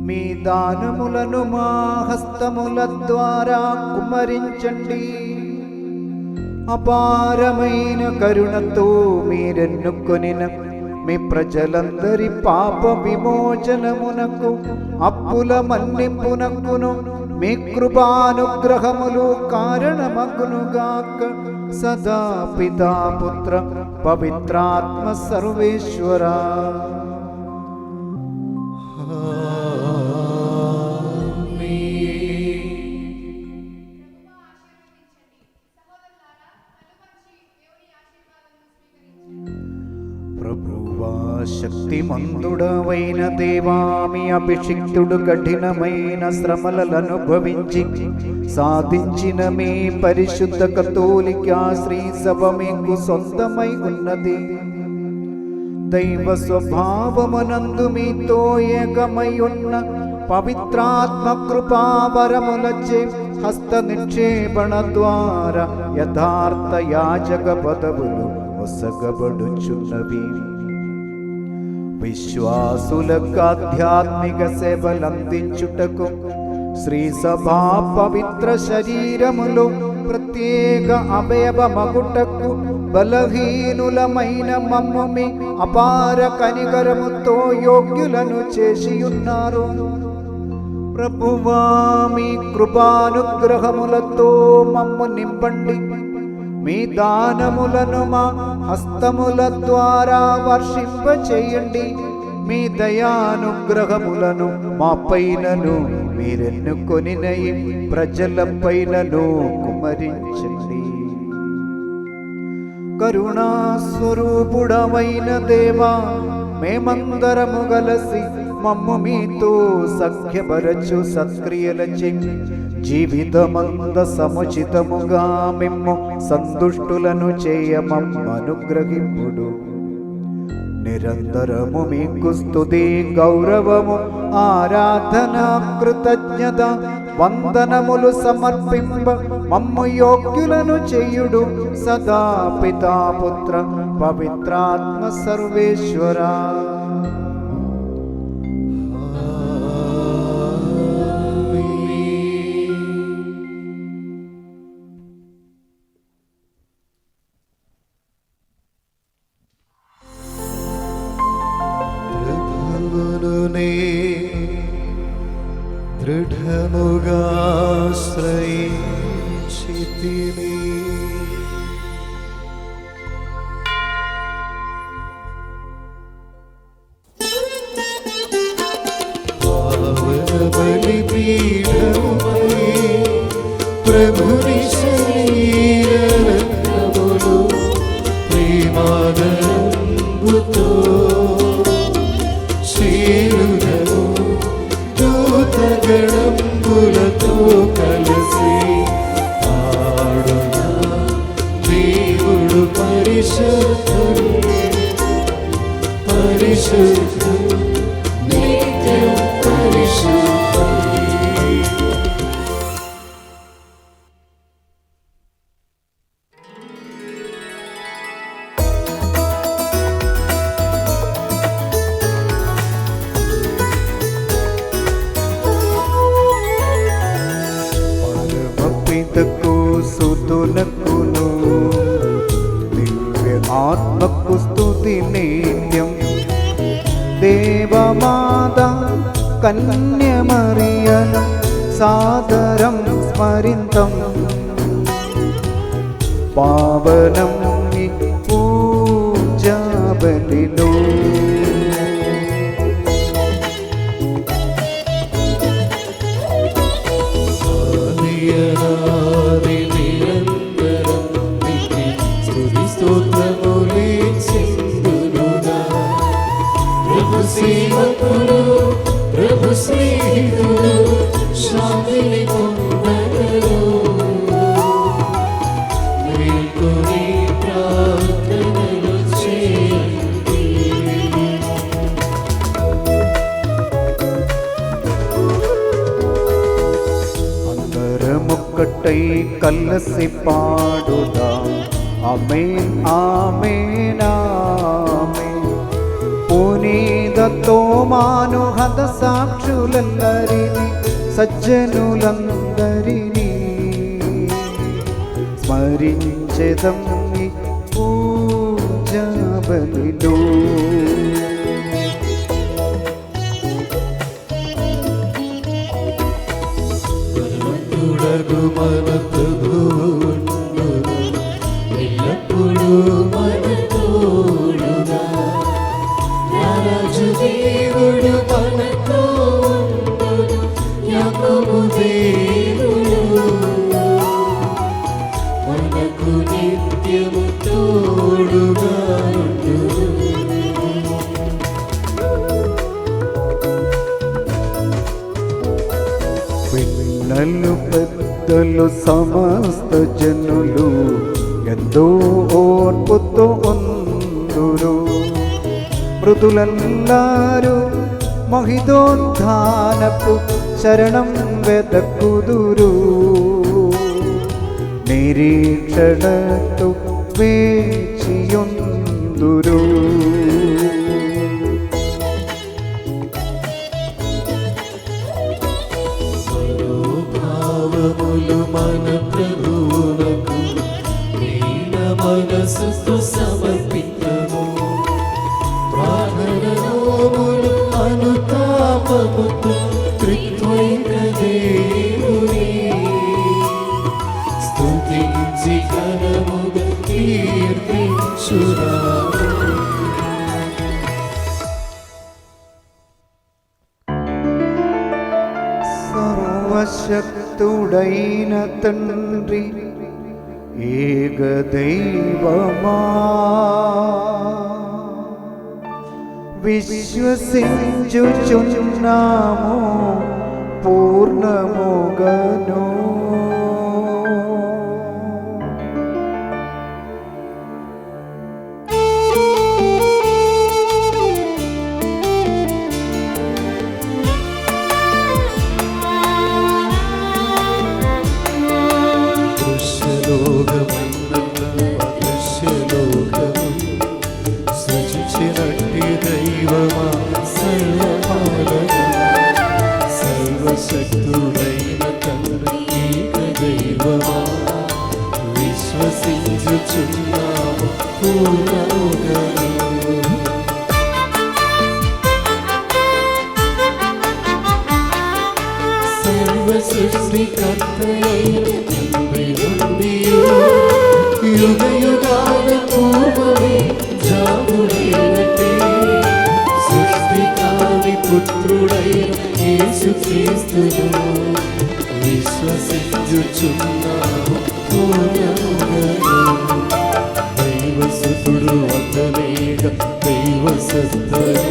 మీ దానములను మా హస్తముల ద్వారా కుమ్మరించండి. అపారమైన కరుణతో మీరెన్నుకొనిన మీ ప్రజలందరి పాప విమోచనమునకు, అప్పుల మన్నింపునకును మీ కృపానుగ్రహములు కారణమగునుగాక. సదా పితా పుత్ర పవిత్రాత్మ సర్వేశ్వరా. ప్రభువా శక్తిమంతుడవైన దేవా, మీ అభిషిక్తుడు కఠినమైన శ్రమలను అనుభవించి సాధించిన మీ పరిశుద్ధ కథోలిక శ్రీ సభ మీకు సొంతమై ఉన్నది. దైవ స్వభావమునందు మీతో ఏకమై ఉన్న పవిత్రాత్మ కృపావరములచే హస్త నిక్షేపణ ద్వారా యథార్థ యాజక పదవులు ఒసగబడుచున్నవి. విశ్వాసులకు ఆధ్యాత్మిక సేవలందించుటకు శ్రీ సభా పవిత్ర శరీరములో ప్రత్యేక అవయవమగుటకు బలహీనులమైన మమ్ము మీ అపార కనికరముతో యోగ్యులను చేసియున్నారు. ప్రభువా మీ కృపానుగ్రహములతో మమ్ము నింపండి. మీ దానములను మా హస్తముల ద్వారా వర్షింపచేయండి. మీ దయానుగ్రహములను మా పైనను మీరెన్నుకొనిన ఈ ప్రజల పైనను కుమరించండి. కరుణా స్వరూపుడమైన దేవా, మేమందరము గలసి మమ్ము మీతో సఖ్యపరచు సత్క్రియలచే జీవితమంద సముచితముగా మిమ్ము సంతుష్టులను చేయమనుగ్రహింపుడు. నిరంతరము మీకు స్తుతి గౌరవము ఆరాధన కృతజ్ఞత వందనములు సమర్పింప మమ్ము యోగ్యులను చేయుడు. సదా పితా పుత్ర పవిత్రాత్మ సర్వేశ్వరా. దృఢముగా శ్రయించితిని. పావన బలిపీఠముపై ప్రభుని శరీరములు ప్రేమాదరంబుతో చేరుదము. దూతగణంబులతో కలిసి పాడునా దేవుడు పరిశుద్ధుడు, పరిశుద్ధుడు నిత్యం క్రీస్తునకును దివ్య ఆత్మకు స్తుతి నిత్యం. దేవమాత కన్యమరియను సాదరం స్మరింతం. పావనం ని పూజా బలిలో ఆదియనాది నిరంతరం నీకే స్తుతి స్తోత్రములే సింధులుగా. ప్రభు సేవకులు ప్రభు స్నేహితులు శాంతిని పొందగలరు. మేల్కొని ప్రార్థనలు చేయండి. అందరమొక్కటై కలసి పాడుదాం. ఆమేన్ ఆమేన్ ఆమేన్. పునీత తోమాను హత సాక్షులందరినీ సజ్జనులందరినీ స్మరించెదం నీ పూజా బలిలో. బలవంతుడగు మన ప్రభువుండును, ఎల్లప్పుడూ మన తోడుగా. రారాజు దేవుడు మనతో ఉండును, యాకోబు దేవుడు మనకు నిత్యము తోడుగా ఉండును. పిల్లలు పెద్దలు సమస్త జనులు ఎంతో ఓర్పుతో ఉందురు. మృదులల్లారు మహిదోద్ధానపు శరణం వెదకుదురు. నిరీక్షణతో వేచియుందురు. మనోభావములు మన ప్రభువునకు దీన మనసుతో సమర్పితము. ప్రార్థనలోములు అనుతాపముతో త్రిత్వైక దేవుని స్తుతించి ఘనముగా కీర్తించుదాము. సర్వశక్తుడైన తండ్రి ఏక దైవమా విశ్వసించుచున్నాము పూర్ణముగను. దృశ్యలోకము సృజించినట్టి దైవమా సర్వపాలక. సర్వశక్తుడైన తండ్రి ఏక దైవమా విశ్వసించుచున్నాము పూర్ణముగను. సృష్టికర్తయైన తండ్రి నుండి యుగ యుగాల పూర్వమే జాబుడైనట్టి సృష్టికాని పుత్రుడైన యేసుక్రీస్తును విశ్వసించుచున్నాము పూర్ణముగను. దైవసుతుడు వందనేక దైవ సత్తరు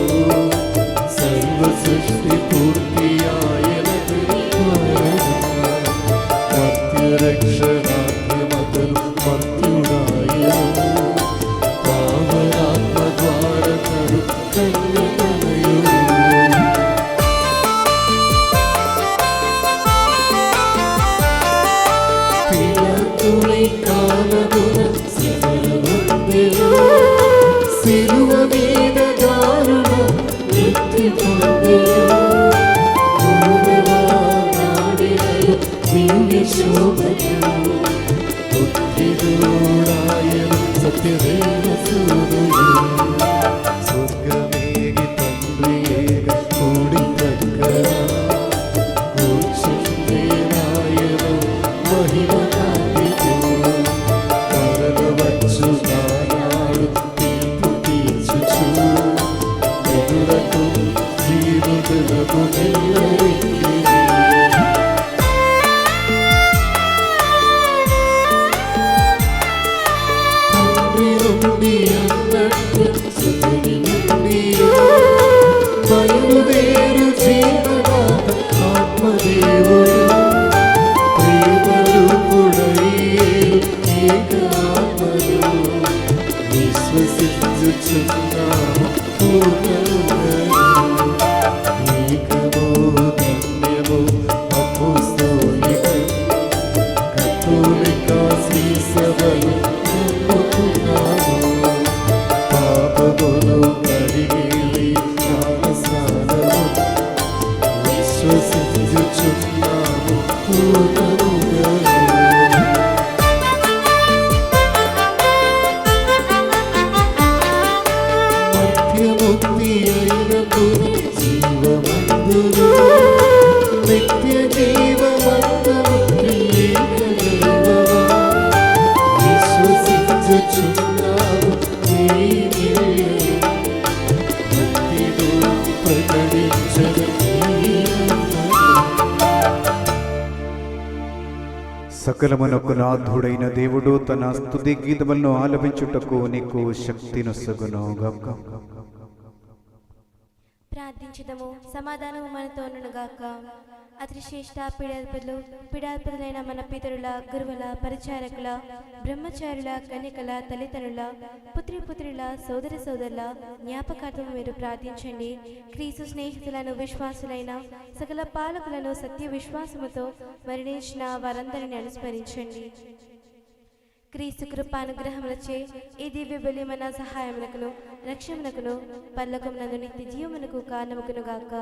సర్వ సృష్టి పూర్తి ఆయనకు మర్త్యరక్షణాత్మతలు మర్త్యుడాయను. పావనాత్మ ద్వారకరు కన్యతనయుడు. పిలాతుని కాలమున శ్రమలవందెను. సిలువ మీద దారుణ మృత్యు పొందెను. దివ్య శోభను విశ్వసించుచున్నాము పూర్ణముగా. ఏకమో ధన్యమో అపోస్తలిక కథోలిక శ్రీ సభలు నమ్ముకున్నాము. పాపములు కడిగి జ్ఞానస్నానము విశ్వసించుచున్నాము పూర్ణముగా. మధ్యముక్తి అయినప్పుడు జీవమందురు నిత్య జీవమందురు విశ్వసించుచున్నాము భక్తితో ప్రకటించదు. సకలమునకు నాథుడైన దేవుడు తన స్తుతి గీతములను ఆలపించుటకు నీకు శక్తినొసగునుగాక. ప్రార్థించుదము. సమాధానము మనతోనుగాక. అతి శ్రేష్ట పీడాధిపతులైన మన పితరుల, గురువుల, పరిచారకుల, బ్రహ్మచారుల, కన్యకల, తల్లిదండ్రుల, పుత్రుల, సోదర సోదరుల జ్ఞాపకార్థం మీరు ప్రార్థించండి. క్రీస్తు స్నేహితులను, విశ్వాసులైన సకల పాలకులను సత్య విశ్వాసముతో మరణించిన వారందరిని అనుస్మరించండి. క్రీస్తు కృపానుగ్రహములచే ఈ దివ్య బలి మన సహాయమునకును, రక్షమునకును, పరలోకమునందు నిత్య జీవమునకు కారణముకునుగాక.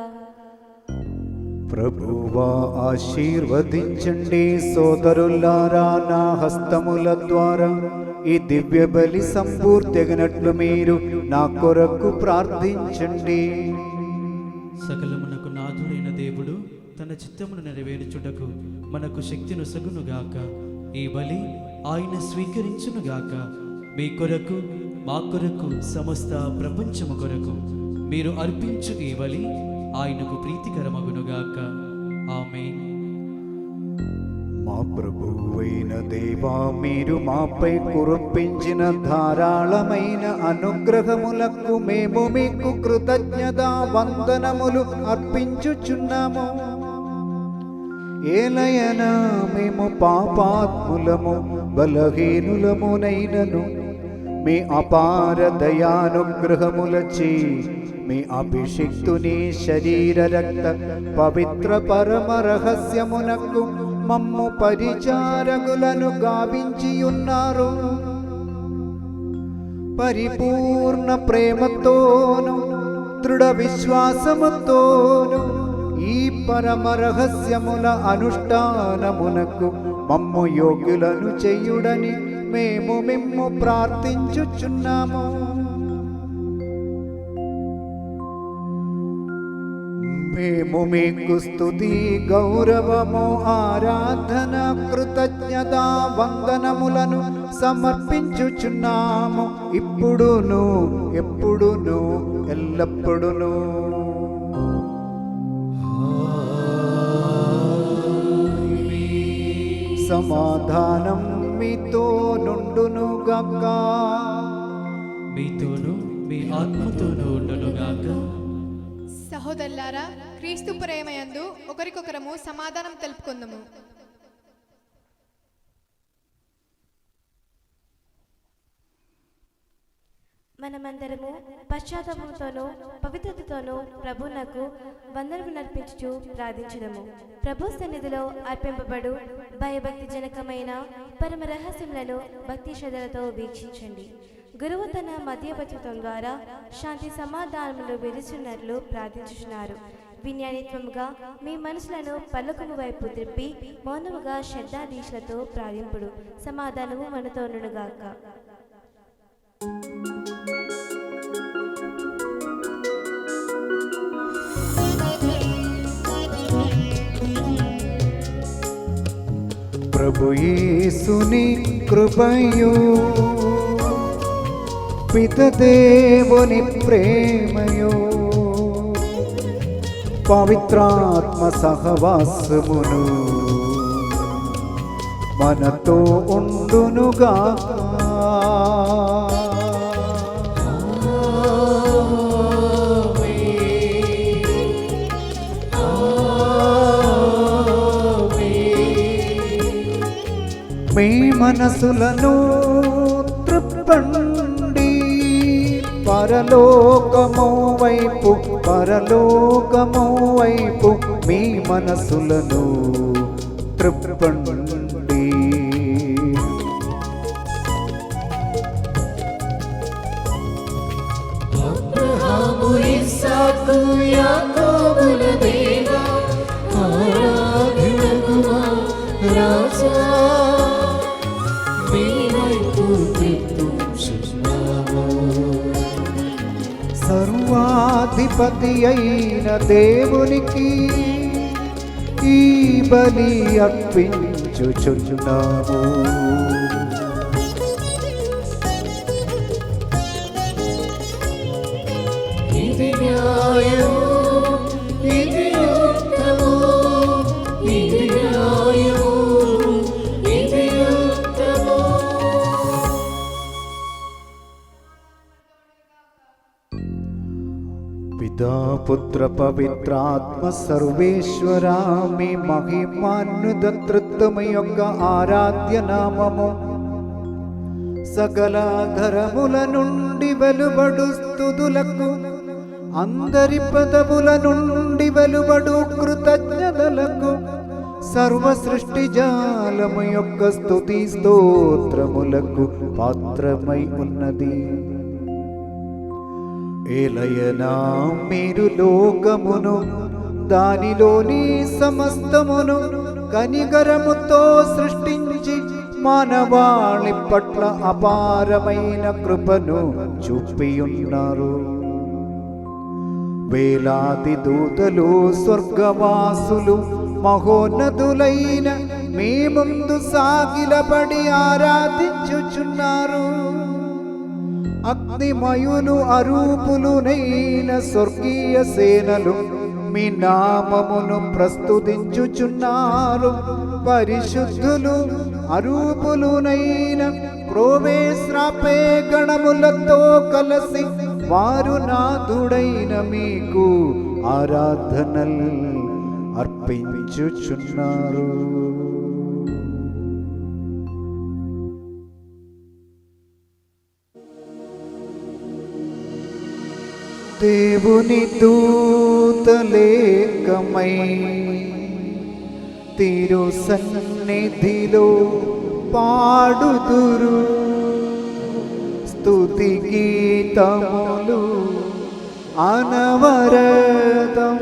ప్రభువా ఆశీర్వదించండి. సోదరులారా, నా హస్తముల ద్వారా ఈ దివ్య బలి సంపూర్తిగినట్లు మీరు నా కొరకు ప్రార్థించండి. సకలమునకు నాథుడైన దేవుడు తన చిత్తమును నెరవేర్చుటకు మనకు శక్తినొసగునుగాక. ఈ బలి ఆయన స్వీకరించునుగాక. మీ కొరకు, మా కొరకు, సమస్త ప్రపంచము కొరకు మీరు అర్పించు ఈ బలి ఆయనకు ప్రీతికరమగునుగాక. ఆమేన్. మా ప్రభువైన దేవా, మీరు మాపై కురిపించిన ధారాళమైన అనుగ్రహములకు మేము మీకు కృతజ్ఞతా వందనములు అర్పించుచున్నాము. ఏలయనా మేము పాపాత్ములము, బలహీనులమునైనను మీ అపార దయానుగ్రహములచే మీ అభిషిక్తుని శరీర రక్త పవిత్ర పరమ రహస్యమునకు మమ్ము పరిచారకులను గావించియున్నారు. పరిపూర్ణ ప్రేమతోను దృఢ విశ్వాసముతోను ఈ పరమ రహస్యముల అనుష్ఠానమునకు మమ్ము యోగ్యులను చేయుడని మేము మిమ్ము ప్రార్థించుచున్నాము. మేము మీకు స్తుతి, గౌరవము, ఆరాధన, కృతజ్ఞత వందనములను సమర్పించుచున్నాము. ఇప్పుడును, ఎప్పుడును, ఎల్లప్పుడును. సమాధానం మీతో నుండునుగాక. మీతోను మీ ఆత్మతోను ఉండునుగాక. సహోదరులారా, క్రీస్తు ప్రేమయందు ఒకరికొకరము సమాధానం తెలుపుకుందాము. మనమందరము పశ్చాత్తాపంతోనూ పవిత్రతతోనూ ప్రభువునకు వందనము నర్పించుచు ప్రార్థించుదము. ప్రభు సన్నిధిలో అర్పింపబడు భయభక్తి జనకమైన పరమ రహస్యములను భక్తి శ్రద్ధలతో వీక్షించండి. గురువు తన మధ్యపత్వం ద్వారా శాంతి సమాధానములు వెలుచున్నట్లు ప్రార్థించుచున్నారు. విజ్ఞానిత్వముగా మీ మనసులను పల్లకము వైపు త్రిప్పి మౌనముగా శ్రద్ధాదీక్షలతో ప్రార్థింపుడు. సమాధానము మనతో నుండుగాక. ప్రభు యేసుని కృపయు పితదేవుని ప్రేమయు పవిత్రాత్మ సహవాసమును మనతో ఉండునుగాక. మీ మనసులను త్రిప్పండి, పరలోకము వైపు మీ మనసులను త్రిప్పండి. అబ్రహాము ఇస్సాకు యాకోబుల దేవా ఆరాధ్యుడగుమా రాజా మీ వైపు త్రిప్పుచున్నాము. సర్వాధిపతి అయిన దేవునికి ఈ బలి అర్పించుచున్నాము. ఇది న్యాయము, ఇది యుక్తము, ఇది న్యాయము, ఇది యుక్తము. పితా పుత్ర పవిత్రాత్మ సర్వేశ్వర మీ మహిమాన్యుదతృత్వమ యొక్క ఆరాధ్య నామము సకల ఘరముల నుండి వెలువడు స్తుతులకు, అందరి పదవుల నుండి వెలువడు కృతజ్ఞతలకు, సర్వ సృష్టి జాలము యొక్క స్తుతి స్తోత్రములకు పాత్రమై ఉన్నది. ఏలయనా మీరు లోకమును దానిలోని సమస్తమును కనికరముతో సృష్టించి మానవాళి పట్ల అపారమైన కృపను చూపియున్నారు. వేలాది దూతలు స్వర్గవాసులు మహోన్నతులైన మీ ముందు సాగిలపడి ఆరాధించుచున్నారు. అగ్నిమయులు అరూపులునైన స్వర్గీయ సేనలు మీ నామమును ప్రస్తుతించుచున్నారు. పరిశుద్ధులు అరూపులునైన క్రోవేశ్రాపే గణములతో కలిసి వారు నాథుడైన మీకు ఆరాధనలు అర్పించుచున్నారు. దేవుని దూతలేకమై తిరు సన్నిధిలో పాడుదురు స్తుతి గీతములు అనవరతం.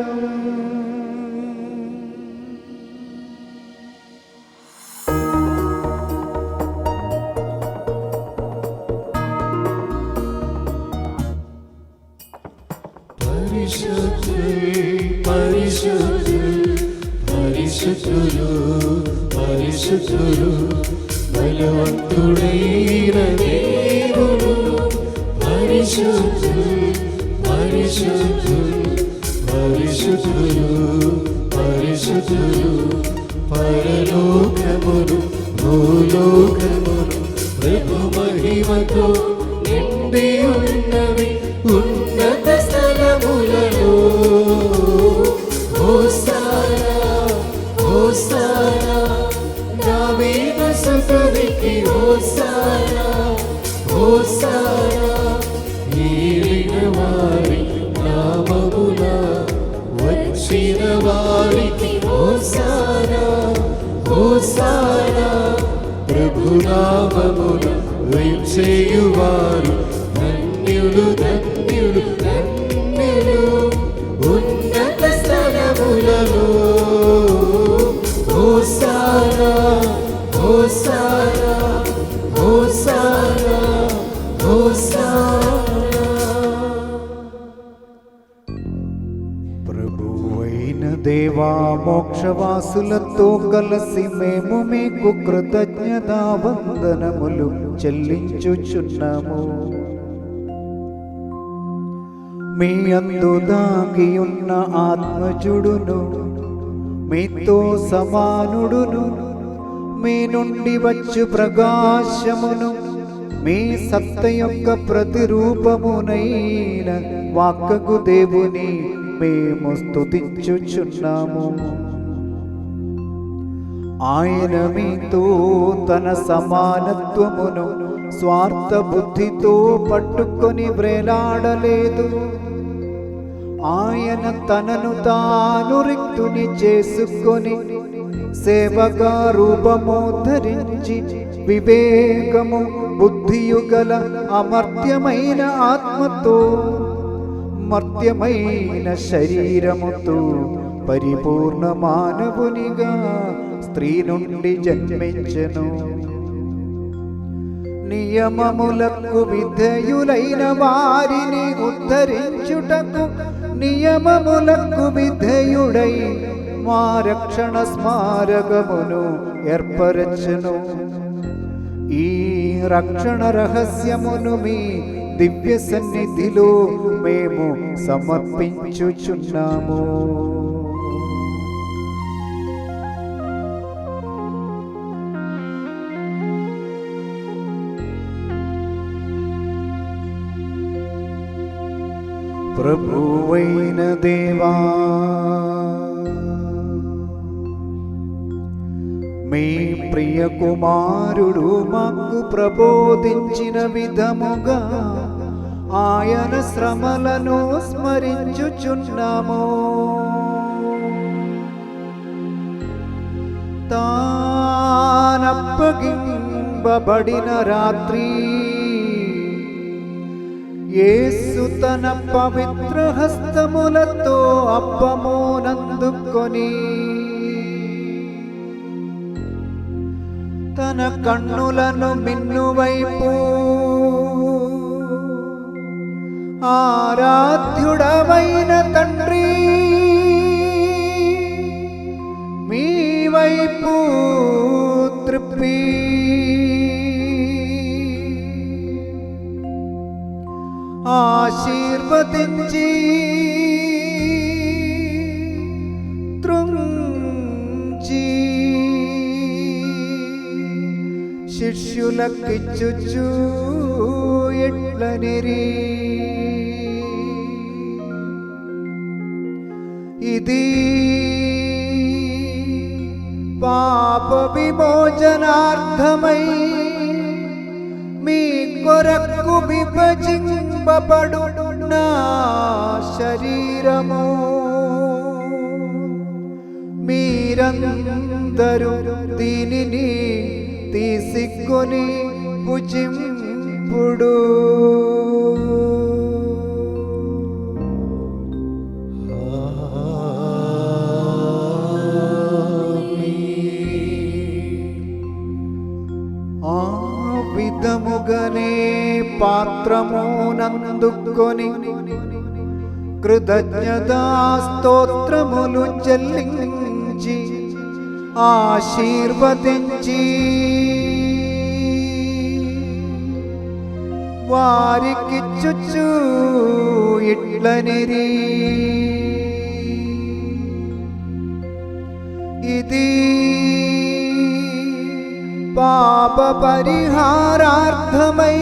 పరిశుద్ధులు పరిశుద్ధులు బలవంతుడైన దేవుడు. పరిశుద్ధులు పరిశుద్ధులు పరిశుద్ధులు పరిశుద్ధులు పరలోకమును భూలోకమును ప్రభు మహిమతో నిండి ఉన్నవి ఉన్నత స్థలములలో. హోసానా హోసానా దావీదు సుతునికి హోసానా హోసానా ఏలిన వారి నామమున వచ్చిన వారికి హోసానా హోసానా ప్రభునామమున వించేయువారు ధన్యులు ధన్యులు ధన్యులు ఉన్నత స్థలములలో. Hosanna hosanna hosanna hosanna. ప్రభువైన దేవా మోక్షవాసులతో కలిసి మేము మీకు కృతజ్ఞతా వందనములు చెల్లించుచున్నాము. మీ అందు దాగి ఉన్న ఆత్మజుడును మీతో సమానుడును మీ నుండి వచ్చు ప్రకాశమును మీ సత్త యొక్క ప్రతిరూపమునైన వాక్కగు దేవుని మేము స్తుతించుచున్నాము. ఆయన మీతో తన సమానత్వమును స్వార్థ బుద్ధితో పట్టుకొని వ్రేలాడలేదు. ఆయన తనను తాను రిక్తుని చేసుకొని సేవగా రూపము ధరించి వివేకము బుద్ధియు గల అమర్త్యమైన ఆత్మతో మర్త్యమైన శరీరముతో పరిపూర్ణ మానవునిగా స్త్రీ నుండి జన్మించెను. నియమములకు విధేయులైన వారిని ఉద్ధరించుటకు నియమములకు విధేయుడై మా రక్షణ స్మారకమును ఏర్పరచెను. ఈ రక్షణ రహస్యమును మీ దివ్య సన్నిధిలో మేము సమర్పించుచున్నాము. ప్రభువైన దేవా, మీ ప్రియ కుమారుడు మాకు ప్రబోధించిన విధముగా ఆయన శ్రమలను స్మరించుచున్నాము. తానప్పగింపబడిన రాత్రి యేసు తన పవిత్ర హస్తములతో అప్పమునందుకొని తన కన్నులను మిన్నువైపు ఆరాధ్యుడవైన తండ్రి మీ వైపు త్రిప్పి ఆశీర్వదించి త్రుంచి శిష్యులకిచ్చుచు ఎట్లనిరి, ఇది పాప విమోచనార్థమై మీ కొరకు విభజింపబడు నా శరీరము. మీరందరూ దీనిని తీసుకొని భుజింపుడు. ఆ విధముగానే పాత్రమునందుకొని కృతజ్ఞతా స్తోత్రములు చెల్లించి ఆశీర్వదించి వారికిచ్చుచు ఇట్లనిరి, ఇది పాప పరిహారార్థమై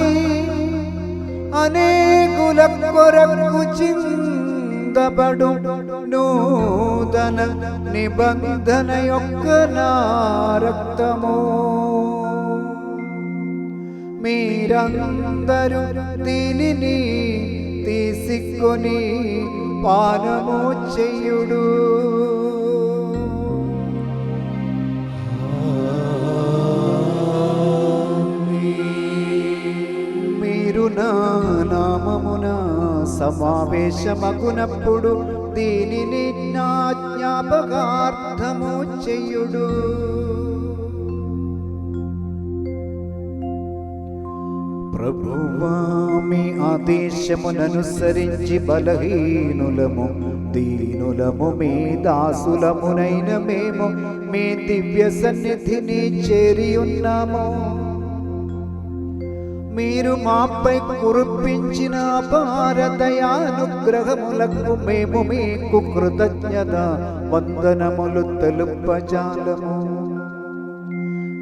అనేకుల కొరకు చిందబడు నూతన నిబంధన యొక్క నా రక్తము. మీరందరూ దీనిని తీసుకొని పానము చెయ్యుడు. మీరు నా నామమున సమావేశమగునప్పుడు దీనిని నా జ్ఞాపకార్థము చెయ్యుడు. ప్రభువా, మీ ఆదేశముననుసరించి బలహీనులము దీనులము మీ దాసులమునైన మేము మీ దివ్య సన్నిధిని చేరి ఉన్నాము. మీరు మాపై కురిపించిన అపార దయానుగ్రహములకు మేము మీకు కృతజ్ఞత వందనములు తెలుపజాలము.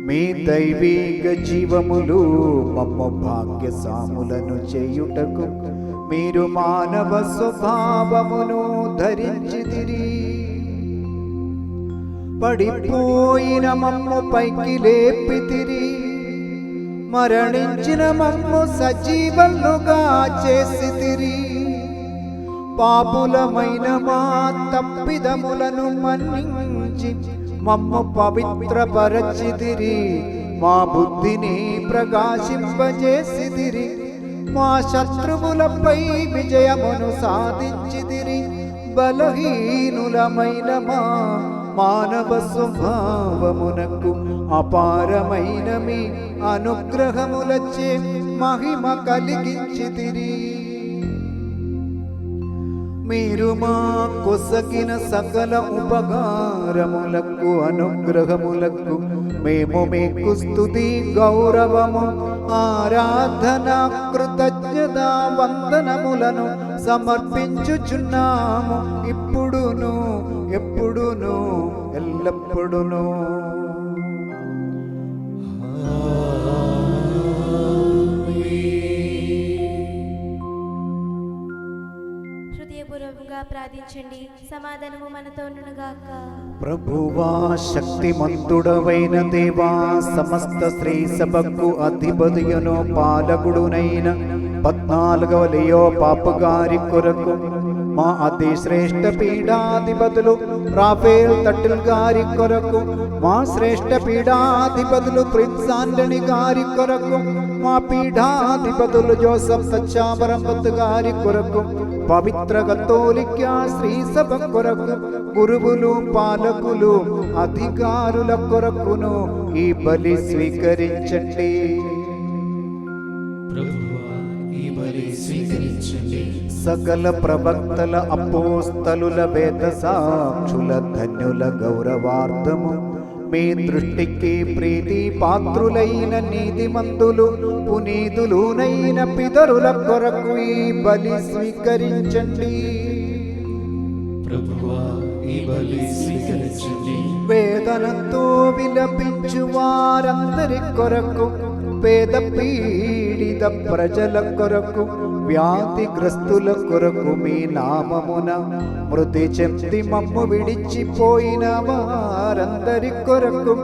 మీ దైవిక జీవములు మమ్మ భాగ్యసాములను చేయుటకు మీరు మానవ స్వభావమును ధరించితిరి. పడిపోయిన మమ్ము పైకి లేపితిరి, మరణించిన మమ్ము సజీవలుగా చేసితిరి. పాపులమైన మా తప్పిదములను మన్నించి మమ్ము పవిత్రపరచితిరి. మా బుద్ధిని ప్రకాశింపజేసితిరి. మా శత్రువులపై విజయమును సాధించితిరి. బలహీనులమైన మా మానవ స్వభావమునకు అపారమైన మీ అనుగ్రహములచే మహిమ కలిగించితిరి. మీరు మా కొసగిన సకల ఉపకారములకు అనుగ్రహములకు మేము మీకు స్తుతి గౌరవము ఆరాధన కృతజ్ఞత వందనములను సమర్పించుచున్నాము, ఇప్పుడును ఎప్పుడును ఎల్లప్పుడును. హృదయపూర్వకంగా ప్రార్థించండి. సమాధానము మనతో ఉండునుగాక. ప్రభువా శక్తిమంతుడవైన దేవా, సమస్త స్త్రీ సభకు అధిపతియును పాలకుడునైన 14వ లియో పాపు గారి కొరకు మా అతి శ్రేష్ఠ పీఠాధిపతులు రాఫేల్ తట్టుల్ గారి కొరకు, మా శ్రేష్ఠ పీఠాధిపతులు ప్రిన్స్ ఆంటనీ గారి కొరకు, మా పీఠాధిపతులు జోసఫ్ సచ్చావరంబత్ గారి కొరకు, పవిత్ర కథోలిక శ్రీ సభ కొరకు, గురువులు పాలకులు అధికారుల కొరకును ఈ బలి స్వీకరించండి. ప్రభువా, ఈ బలి స్వీకరించండి. సకల ప్రవక్తల అపోస్తలుల వేద సాక్షుల ధన్యుల గౌరవార్థము మీ దృష్టికి ప్రీతి పాత్రులైన నీతిమంతులు పునీతులునైన పితరుల కొరకు ఈ బలి స్వీకరించండి. ప్రభువా, ఈ బలి స్వీకరించండి. వేదనతో విలపించు వారందరి కొరకు, పేద పీడిత ప్రజల కొరకు, వ్యాధిగ్రస్తుల కొరకు మీ నామమున మృతి చెంది మమ్ము విడిచిపోయిన వారందరి కొరకు,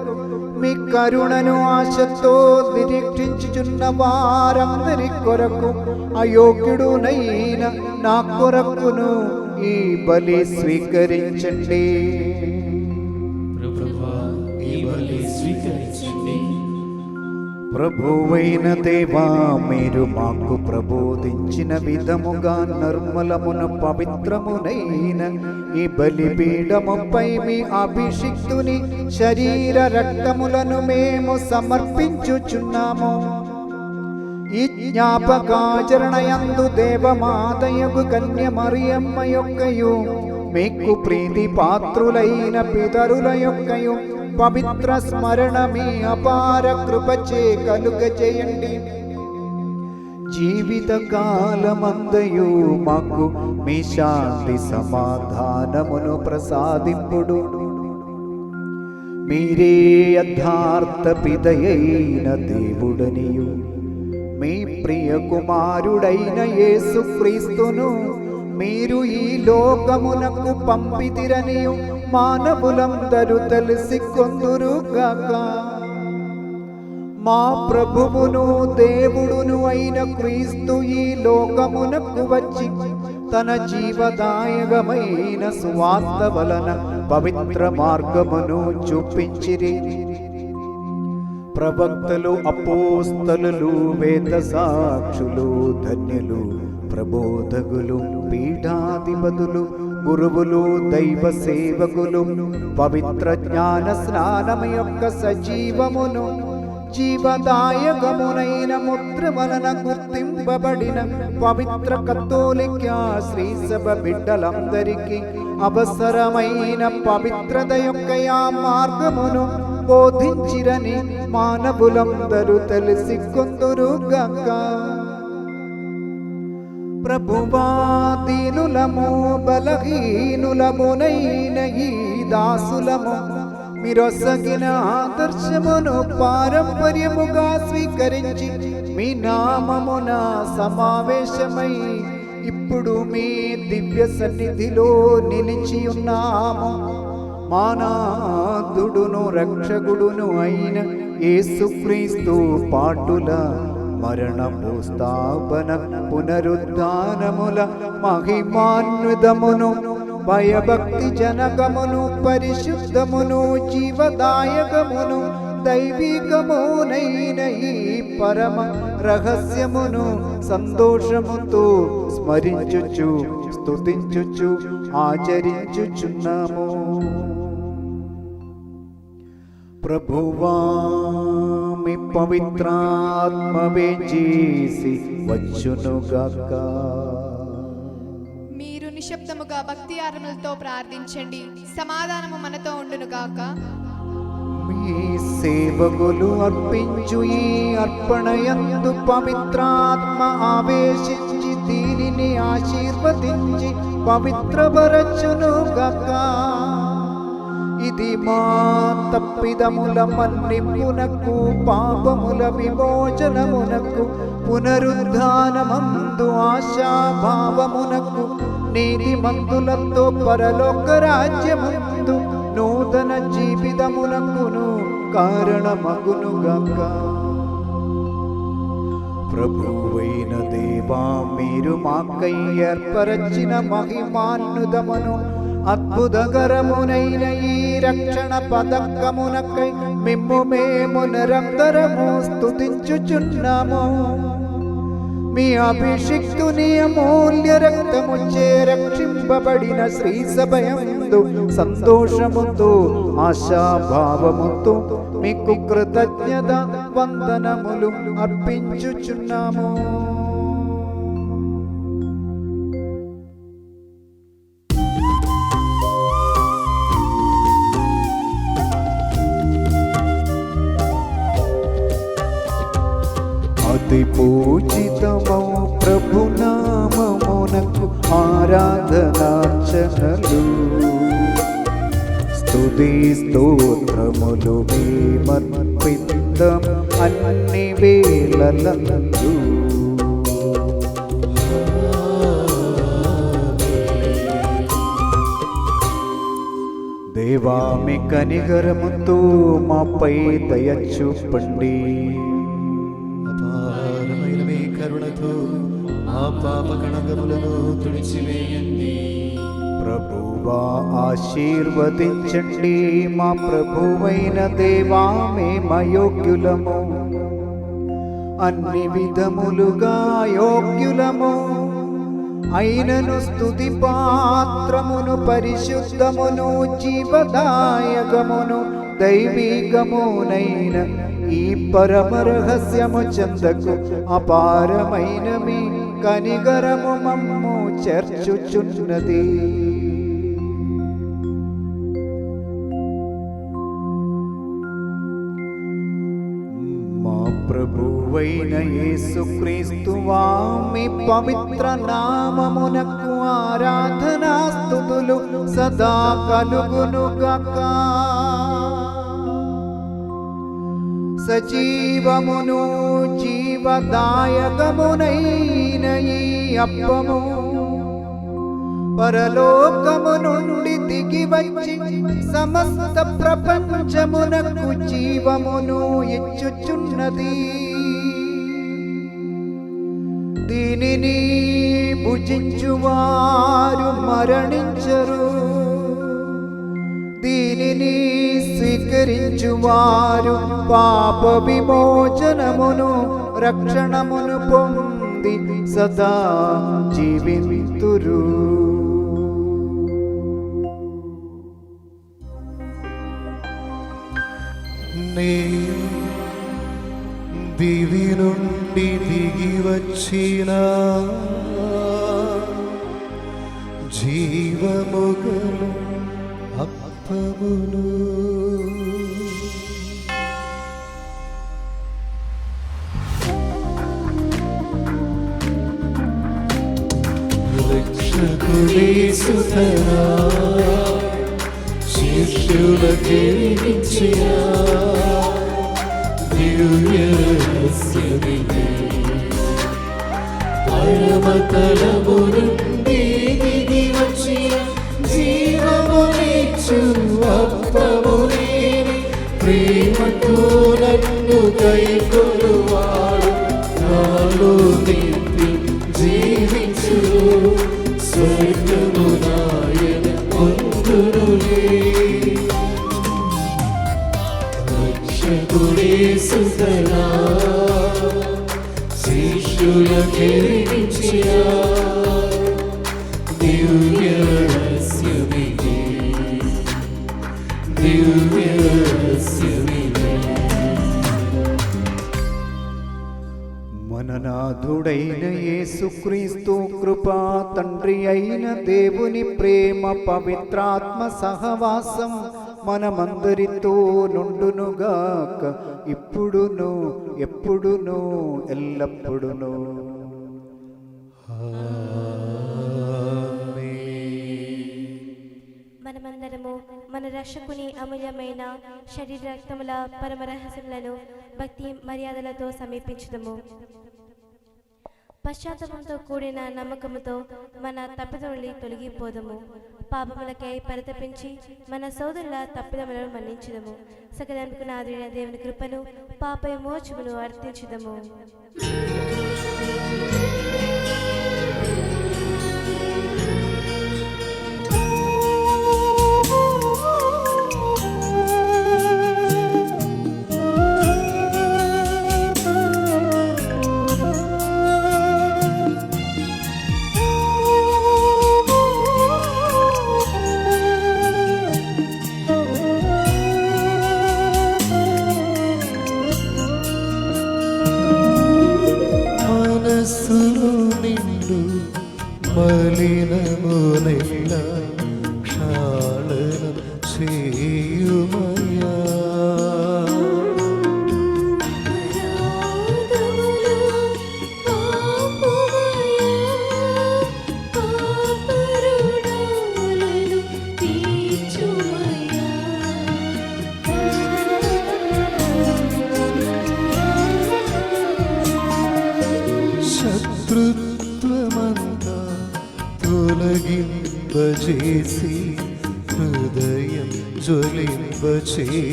మీ కరుణను ఆశతో నిరీక్షించుచున్న వారందరి కొరకు, అయోగ్యుడునైన నా కొరకును ఈ బలి స్వీకరించండి. ప్రభువా, ఈ బలి స్వీకరించండి. ప్రభువైన దేవా, మీరు మాకు ప్రబోధించిన విధముగా నిర్మలమున పవిత్రమునైన ఈ బలిపీఠముపై మీ అభిషిక్తుని శరీర రక్తములను మేము సమర్పించుచున్నాము. ఈ జ్ఞాపకాచరణయందు దేవమాతయగు కన్య మరియమ్మ యొక్కయు, మీకు ప్రీతి పాత్రులైన పితరుల యొక్కయు పవిత్ర స్మరణ మీ అపార కృపచే కలుగజేయండి. జీవిత కాలమందయు మాకు మీ శాంతి సమాధానమును ప్రసాదింపుడు. మీరే యథార్థ పిదయైన దేవుడనియు మీ ప్రియ కుమారుడైన యేసుక్రీస్తును మీరు ఈ లోకమునకు పంపితిరనియు మానవులందరూ తెలిసి కొందురుగాక. మా ప్రభువును దేవుడును అయిన క్రీస్తు ఈ లోకమునకు వచ్చి తన జీవదాయకమైన సువార్త వలన పవిత్ర మార్గమును చూపించిరి. ప్రవక్తలు అపోస్తలులు వేద సాక్షులు ధన్యులు ప్రబోధకులు పీఠాధిపతులు గురువులు దైవ సేవకులు పవిత్ర జ్ఞాన స్నానం యొక్క సజీవమును జీవదాయకమునైన ముద్ర వలన గుర్తింపబడిన పవిత్ర కథోలిక శ్రీ సభ బిడ్డలందరికీ అవసరమైన పవిత్రత యొక్క ఆ మార్గమును బోధించిరని మానవులందరూ తెలిసి కొందురుగాక. ప్రభువా, దీనులము బలహీనులమునైన ఈ దాసులము మీరొసగిన ఆదర్శమును పారంపర్యముగా స్వీకరించి మీ నామమున సమావేశమై ఇప్పుడు మీ దివ్య సన్నిధిలో నిలిచి ఉన్నాము. మానాదుడును రక్షకుడును అయిన యేసుక్రీస్తు పాటుల మరణము స్థాపన పునరుద్ధానముల మహిమాన్వితమును భయభక్తి జనకమును పరిశుద్ధమును జీవదాయకమును దైవికమునైన ఈ పరమ రహస్యమును సంతోషముతో స్మరించుచు స్తుతించుచు ఆచరించుచున్నాము. ప్రభువా మీ పవిత్రాత్మ వేచేసి వచ్చునుగాక. మీరు నిశ్శబ్దముగా భక్తి ఆరములతో ప్రార్థించండి. సమాధానము మనతో ఉండునుగాక. మీ సేవకులు అర్పించు ఈ అర్పణయందు పవిత్రాత్మ ఆవేశించి దీనిని ఆశీర్వదించి పవిత్రపరచునుగాక. ఇది మా తప్పిదముల మన్నింపునకు పాపముల విమోచనమునకు పునరుద్ధానమందు ఆశాభావమునకు నీతిమంతులతో పరలోక రాజ్యమందు నూతన జీవితమునకును కారణమగునుగాక. ప్రభువైన దేవా, మీరు మాకై ఏర్పరచిన మహిమాన్వితమును అద్భుతకరమునైన ఈ రక్షణ పథకమునకై మిమ్ము మేము నిరంతరము స్తుతించుచున్నాము. మీ అభిషిక్తుని అమూల్య రక్తముచే రక్షింపబడిన శ్రీ సభయందు సంతోషముతో ఆశాభావముతో మీకు కృతజ్ఞత వందనములు అర్పించుచున్నాము. అతి పూజితమౌ ప్రభునామమునకు ఆరాధనార్చనలు స్తుతి స్తోత్రములు మేమర్పితం అన్ని వేళలందు. దేవా, మీ కనికరముతో మాపై దయ చూపండి. అపారమైన మీ కరుణతో మా పాప కణగములను తుడిచివేయండి. ప్రభువా, ఆశీర్వదించండి. మా ప్రభువైన దేవా, మేమయోగ్యులము, అన్ని విధములుగా యోగ్యులము అయినను స్తుతి పాత్రమును పరిశుద్ధమును జీవదాయకమును దైవికమునైన ఈ పరమ రహస్యము చెందకు అపారమైన మీ కనికరము మమ్ము చేర్చుచున్నది. మా ప్రభువైన యేసుక్రీస్తువా, మీ పవిత్ర నామమునకు ఆరాధనా స్తుతులు సదా కలుగునుగాక. సజీవమును జీవదాయకమునైన ఈ అప్పము పరలోకము నుండి దిగి వచ్చి సమస్త ప్రపంచమునకు జీవమును ఇచ్చుచున్నది. దీనిని భుజించువారు మరణించరు, దీనిని స్వీకరించువారు పాప విమోచనమును రక్షణమును పొంది సదా జీవింతురు. దివి నుండి దిగి వచ్చిన జీవముగల అప్పమును రక్షకుడే సుతనా శిష్యులకిచ్చిన దివ్య రహస్యమిదే. పరమతలము నుండి దిగి వచ్చిన జీవమునిచ్చు గైకొనువాడు నాలో నిత్యం జీవించు స్వర్గము నాయన పొందునులే రక్షకుడే సుతనా శిష్యులకెరిగించియా దివ్య రహస్యమిదే దివ్య రహస్యమిదే మననాథుడైన యేసుక్రీస్తు కృపా తండ్రి అయిన దేవుని ప్రేమ పవిత్రాత్మ సహవాసం మనమందరితో నుండునుగాక ఇప్పుడును ఎప్పుడును ఎల్లప్పుడును. మనమందరము మన రక్షకుని అమూల్యమైన శరీర రక్తముల పరమ రహస్యములను భక్తి మర్యాదలతో సమీపించుదము. పశ్చాత్తాపంతో కూడిన నమ్మకముతో మన తప్పిదములు తొలగిపోదము. పాపములకై పరితపించి మన సోదరుల తప్పిదములను మన్నించుదము. సకలానికి నాదుడైన దేవుని కృపను పాప విమోచమును అర్థించుదము. మనస్సులో నిండు మలినమునెల్ల క్షాళన చేయుమయ్యా శత్రుత్వమంతా తొలగింపజేసి హృదయం జ్వలింపచేయుతా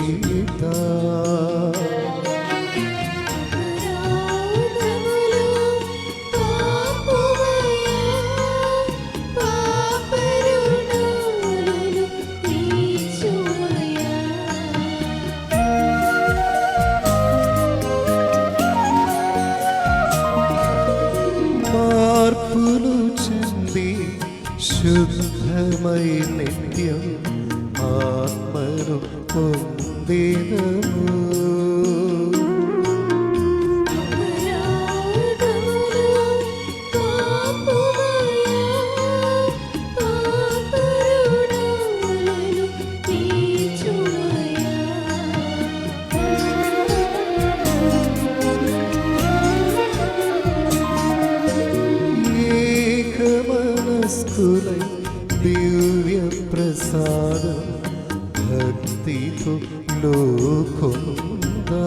మార్పులు చెంది శుద్ధమై నిత్యం ఆత్మను పొందినము ఏకమనస్కులై దివ్య ప్రసాదం భక్తితో లోకొందా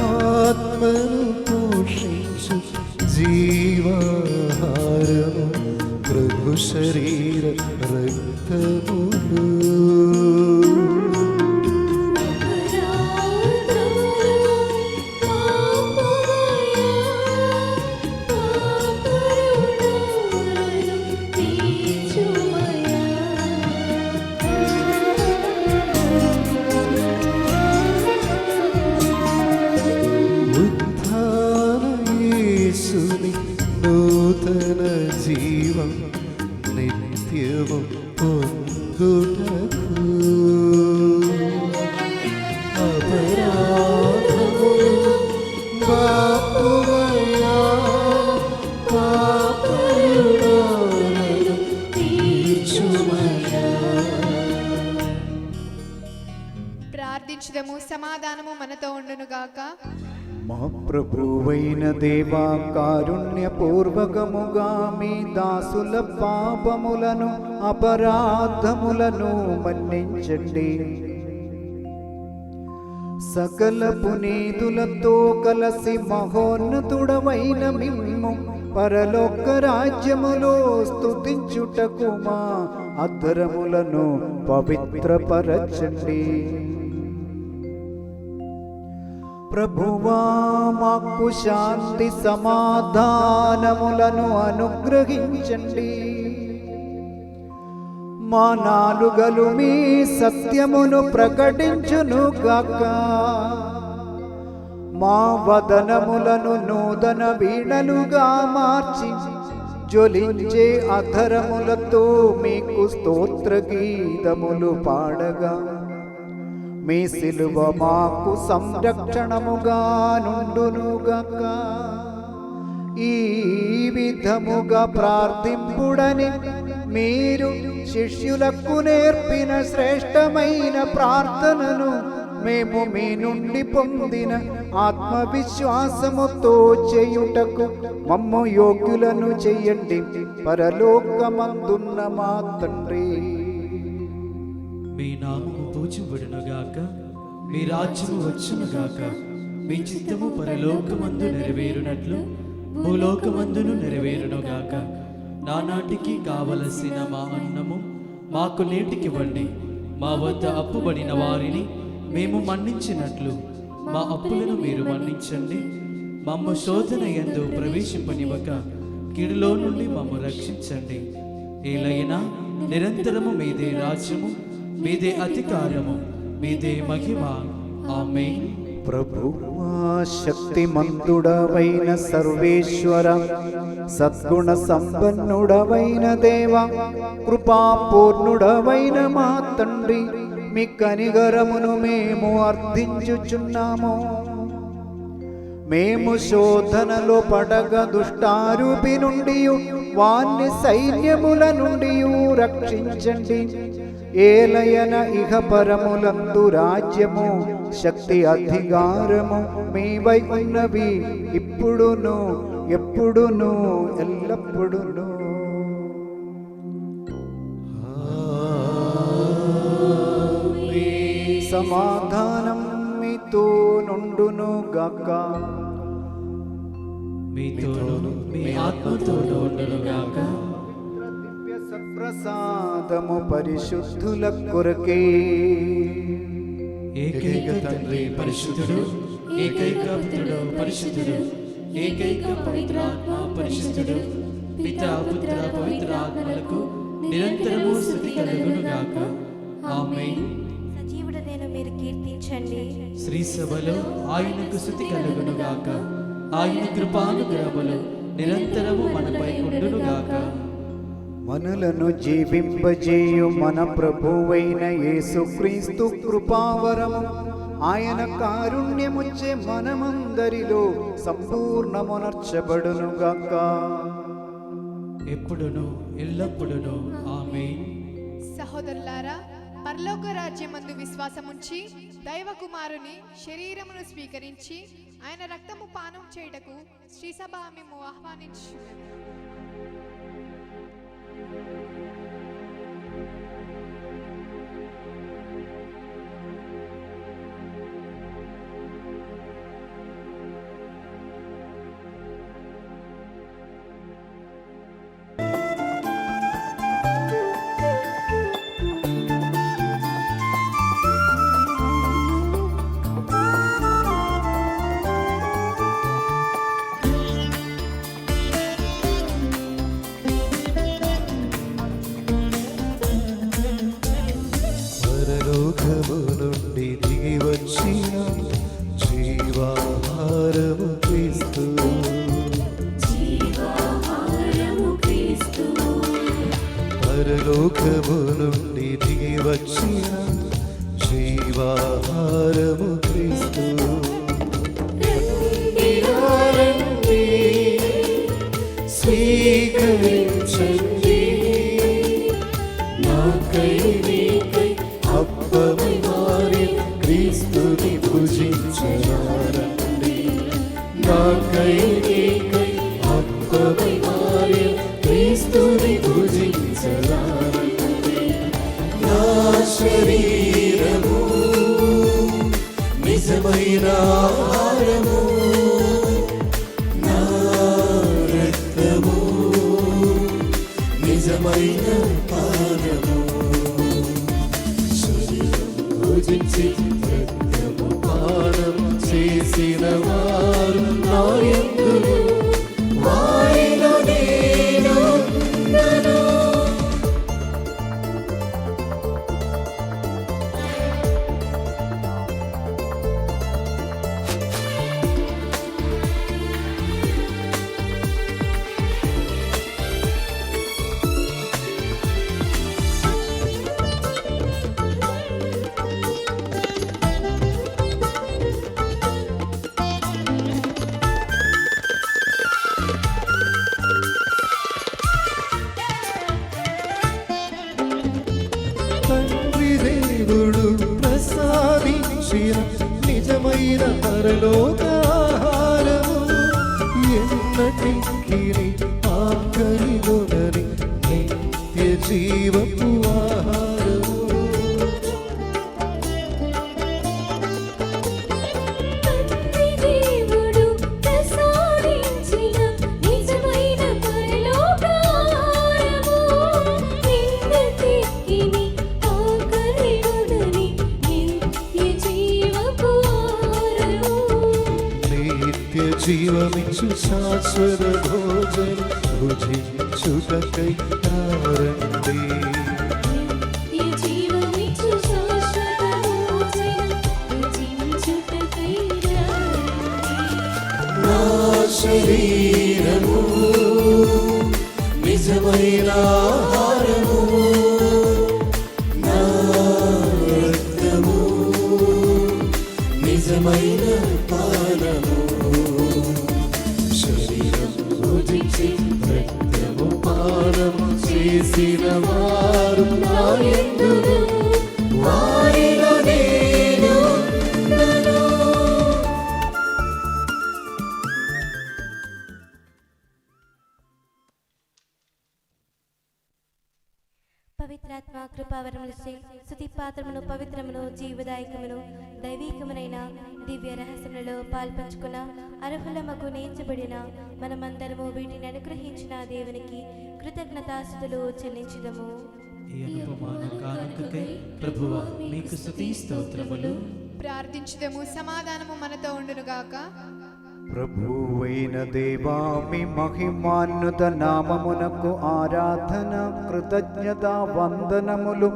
ఆత్మను పోషించు జీవాహారము ప్రభు శరీర రక్తములు యేసుని నూతన జీవం నిత్యము పొందుటకు అపరాధములు పాపమయ్యా పాపరుణాలను తీర్చుమయ్యా. ప్రార్థించుదము. సమాధానము మనతో ఉండునుగాక. మా ప్రభువైన దేవా, కారుణ్యపూర్వకముగా మీ దాసుల పాపములను అపరాధములను మన్నించండి. సకల పునీతులతో కలసి మహోన్నతుడవైన మిమ్ము పరలోక రాజ్యములో స్తుతించుటకు మా అధరములను పవిత్రపరచండి. ప్రభువా, మాకు శాంతి సమాధానములను అనుగ్రహించండి. మా నాలుగలు మీ సత్యమును ప్రకటించును గాక. మా వదనములను నూతన వీణలుగా మార్చి జ్వలించే అధరములతో మీకు స్తోత్ర గీతములు పాడగా మీ సిలువ మాకు సంరక్షణముగా నుండునుగాక. ఈ విధముగా ప్రార్థింపుడని మీరు శిష్యులకు నేర్పిన శ్రేష్టమైన ప్రార్థనను మేము మీ నుండి పొందిన ఆత్మవిశ్వాసముతో చేయుటకు మమ్ము యోగ్యులను చెయ్యండి. పరలోకమందున్న మా తండ్రి, మీ నామము పూజింపబడునుగాక, మీ రాజ్యము వచ్చునుగాక, మీ చిత్తము పరలోకమందు నెరవేరునట్లు భూలోకమందును నెరవేరునుగాక. నానాటికి కావలసిన మా అన్నము మాకు నేటికివ్వండి. మా వద్ద అప్పుబడిన వారిని మేము మన్నించినట్లు మా అప్పులను మీరు మన్నించండి. మమ్మ శోధన యందు ప్రవేశింపనివ్వక కీడులో నుండి మమ్ము రక్షించండి. ఏలైనా నిరంతరము మీదే రాజ్యము, మీదే అధికారము, మీదే మహిమ. ఆమేన్. ప్రభువా, శక్తిమంతుడవైన సర్వేశ్వర, సద్గుణ సంపన్నుడవైన దేవ, కృపాపూర్ణుడవైన మా తండ్రి, మీ కనిగరమును మేము అర్థించుచున్నాము. మేము శోధనలో పడగ దుష్టారూపి నుండి వాన్ని సైన్యముల నుండి రక్షించండి. ఏలయన ఇహ పరములందు రాజ్యము, శక్తి, అధికారము మీవై ఉన్నవి, ఇప్పుడును ఎప్పుడును ఎల్లప్పుడును. సమాధానం మీతో నుండును గాక. మీతోను మీ ఆత్మతోను ఉండునుగాక. దివ్య సత్ప్రసాదము పరిశుద్ధుల కొరకే. ఏకైక తండ్రి పరిశుద్ధుడు, ఏకైక పుత్రుడు పరిశుద్ధుడు, ఏకైక పవిత్రాత్మ పరిశుద్ధుడు, పితా పుత్ర పవిత్రాత్మలకు నిరంతరము స్తుతి కలుగునుగాక. ఆమేన్. సజీవుడనైన మీరు కీర్తించండి. శ్రీ సభలో ఆయనకు స్తుతి కలుగునుగాక. ఆయన కృపానుగ్రహములు నిరంతరము మనపై ఉండునుగాక. మనలను జీవింపజేయు మన ప్రభువైన యేసుక్రీస్తు కృపావరము, ఆయన కారుణ్యముచ్చే మనమందరిలో సంపూర్ణమునర్చబడునుగాక. ఎప్పుడును ఎల్లప్పుడును. ఆమేన్. సహోదరులారా, పరలోక రాజ్యమందు విశ్వాసముంచి దైవ కుమారుని శరీరమును స్వీకరించి ఆయన రక్తము పానం చేయుటకు శ్రీసభ మేము ఆహ్వానించుచున్నది. పరలోకము నుండి దిగి వచ్చిన జీవాహారము క్రీస్తు. పరలోకము నుండి దిగి వచ్చిన జీవాహారము క్రీస్తు. స్వీకరించండి, నాకై నీకై అప్పమై మారి క్రీస్తుని పూజించరండి. నిజమైన ఆహారము నా రక్తము నిజమైన పానము శరీరం భుజించి రక్తము పానం చేసిన వారు నా యందును వారిలో నేను ఉన్నాను. తండ్రి దేవుడు ప్రసాదించిన నిజమైన పరలోక ఆహారము ఎన్నటికీ ఆకలిగొనని నిత్య జీవపు ఆహారము. దేవుడు ప్రసాదించిన నిజమైన పరలోక ఆహారము నిన్నటికిని ఆకలిగొనని నిత్య జీవపు ఆహారము. నిత్య జీవమిచ్చు శాశ్వత భోజనం భుజించుటకై రండి. నిత్య జీవమిచ్చు శాశ్వత భోజనం భుజించుటకై రండి. నా శరీరము నిజమైన ఆహారము నా రక్తము నిజమైన పానము శరీరం భుజించి రక్తము పానము చేసిన వారు నా యందును వారిలో నేను ఉన్నాను. పవిత్రాత్మ కృపావరములచే స్తుతి పాత్రమును పవిత్రమును జీవదాయకమును దైవీకమునైన దివ్య రహస్యములలో పాల్పంచుకున్న అర్హులమకు నేర్చబడిన మనమందరము వీటిని అనుగ్రహించిన దేవునికి కృతజ్ఞతాస్తుతులు చెల్లించుదము. ఈ అనుపమాన కానుకకై ప్రభువా మీకు స్తుతి స్తోత్రములు. ప్రార్థించుదము. సమాధానము మనతో ఉండునుగాక. ప్రభువైన దేవా మీ మహిమాన్యుత నామమునకు ఆరాధన కృతజ్ఞత వందనములు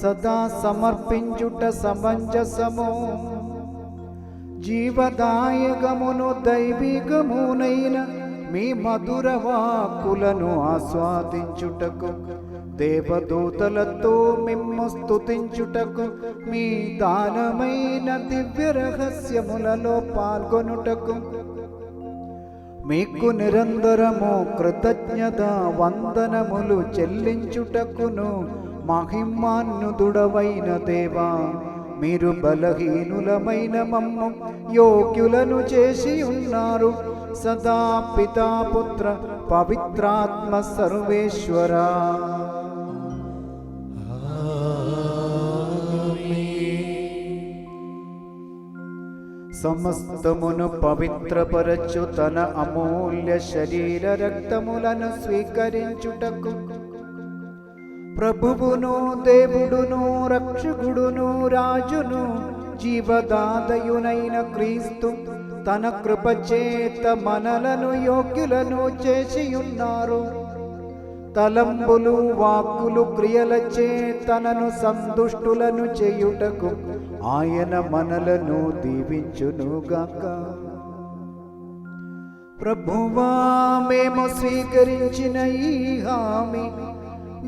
సదా సమర్పించుట సమంజసము. జీవదాయకమును దైవికమునైన మీ మధుర వాక్కులను ఆస్వాదించుటకు దేవదూతలతో మిమ్ము స్తుతించుటకు మీ దానమైన దివ్య రహస్యములలో పాల్గొనుటకు మీకు నిరంతరము కృతజ్ఞత వందనములు చెల్లించుటకును మహిమాన్యుతుడవైన దేవా మీరు బలహీనులమైన మమ్ము యోగ్యులను చేసి ఉన్నారు. సదా పితా పుత్ర పవిత్రాత్మ సర్వేశ్వరా. సమస్తమును పవిత్రపరచు తన అమూల్య శరీర రక్తములను స్వీకరించుటకు ప్రభువును దేవుడును రక్షకుడును రాజును జీవదాతయునైన క్రీస్తు తన కృపచేత మనలను యోగ్యులను చేసి ఉన్నారు. తలంబులు వాక్కులు క్రియలచే తనను సంతుష్టులను చేయుటకు ఆయన మనలను దీవించునుగాక. ప్రభువా మేము స్వీకరించిన ఈ హామీ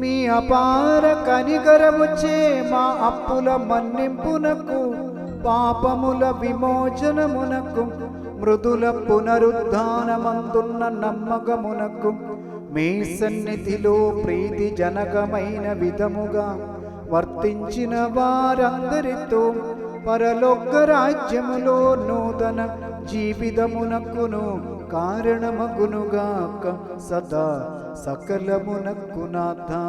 మీ అపార కనికరముచే మా అప్పుల మన్నింపునకు పాపముల విమోచనమునకు మృదుల పునరుద్ధానమందున్న నమ్మకమునకు మీ సన్నిధిలో ప్రీతి జనకమైన విధముగా వర్తించిన వారందరితో పరలోక రాజ్యములో నూతన జీవితమునకును కారణమగునుగాక సదా సకలమునకు నాథా.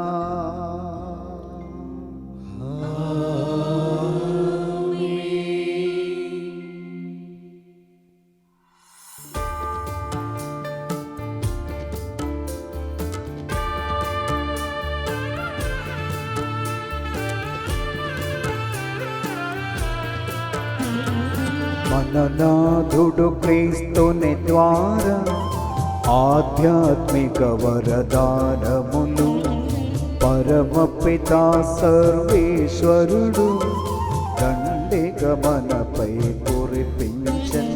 మననాథుడు క్రీస్తుని ద్వారా ఆధ్యాత్మిక వరదానములు పరమపిత సర్వేశ్వరుడు దండిగా మనపై కురిపించన్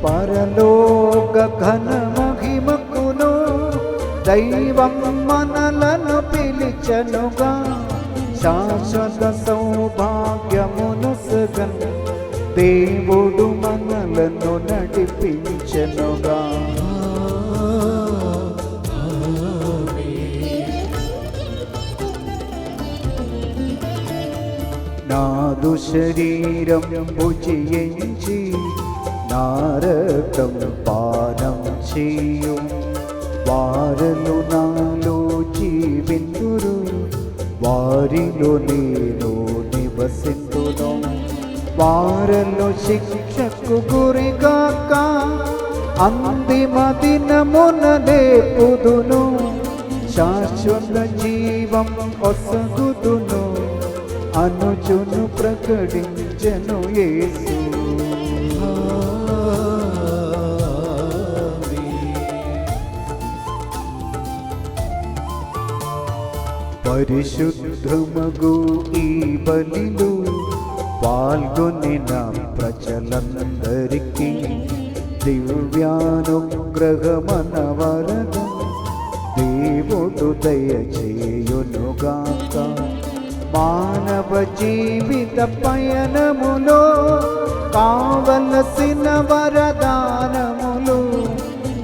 పరలోక ఘన మహిమకును దైవం మనలను పిలిచనుగా శాశ్వత సౌభాగ్యమును సగన్ దేవుడు మనలను నడిపించనుగా. నాదు శరీరం భుజించి నా రక్తం పానం చేయు వారలు నాలో జీవింతురు వారిలో నేను నివసింతును వారలో శిక్షకు గురిగాక అంతిమ దినమున లేపుదును శాశ్వత జీవం ఒసగుదును అనుచును ప్రకటించెను యేసు. పరిశుద్ధమగు ఈ బలిలో పాల్గొనిన ప్రజలందరికీ దివ్యానుగ్రహమన వరదం దేవుడు దయచేయునుగాక. మానవ జీవిత పయనములో కావలసిన వరదానములు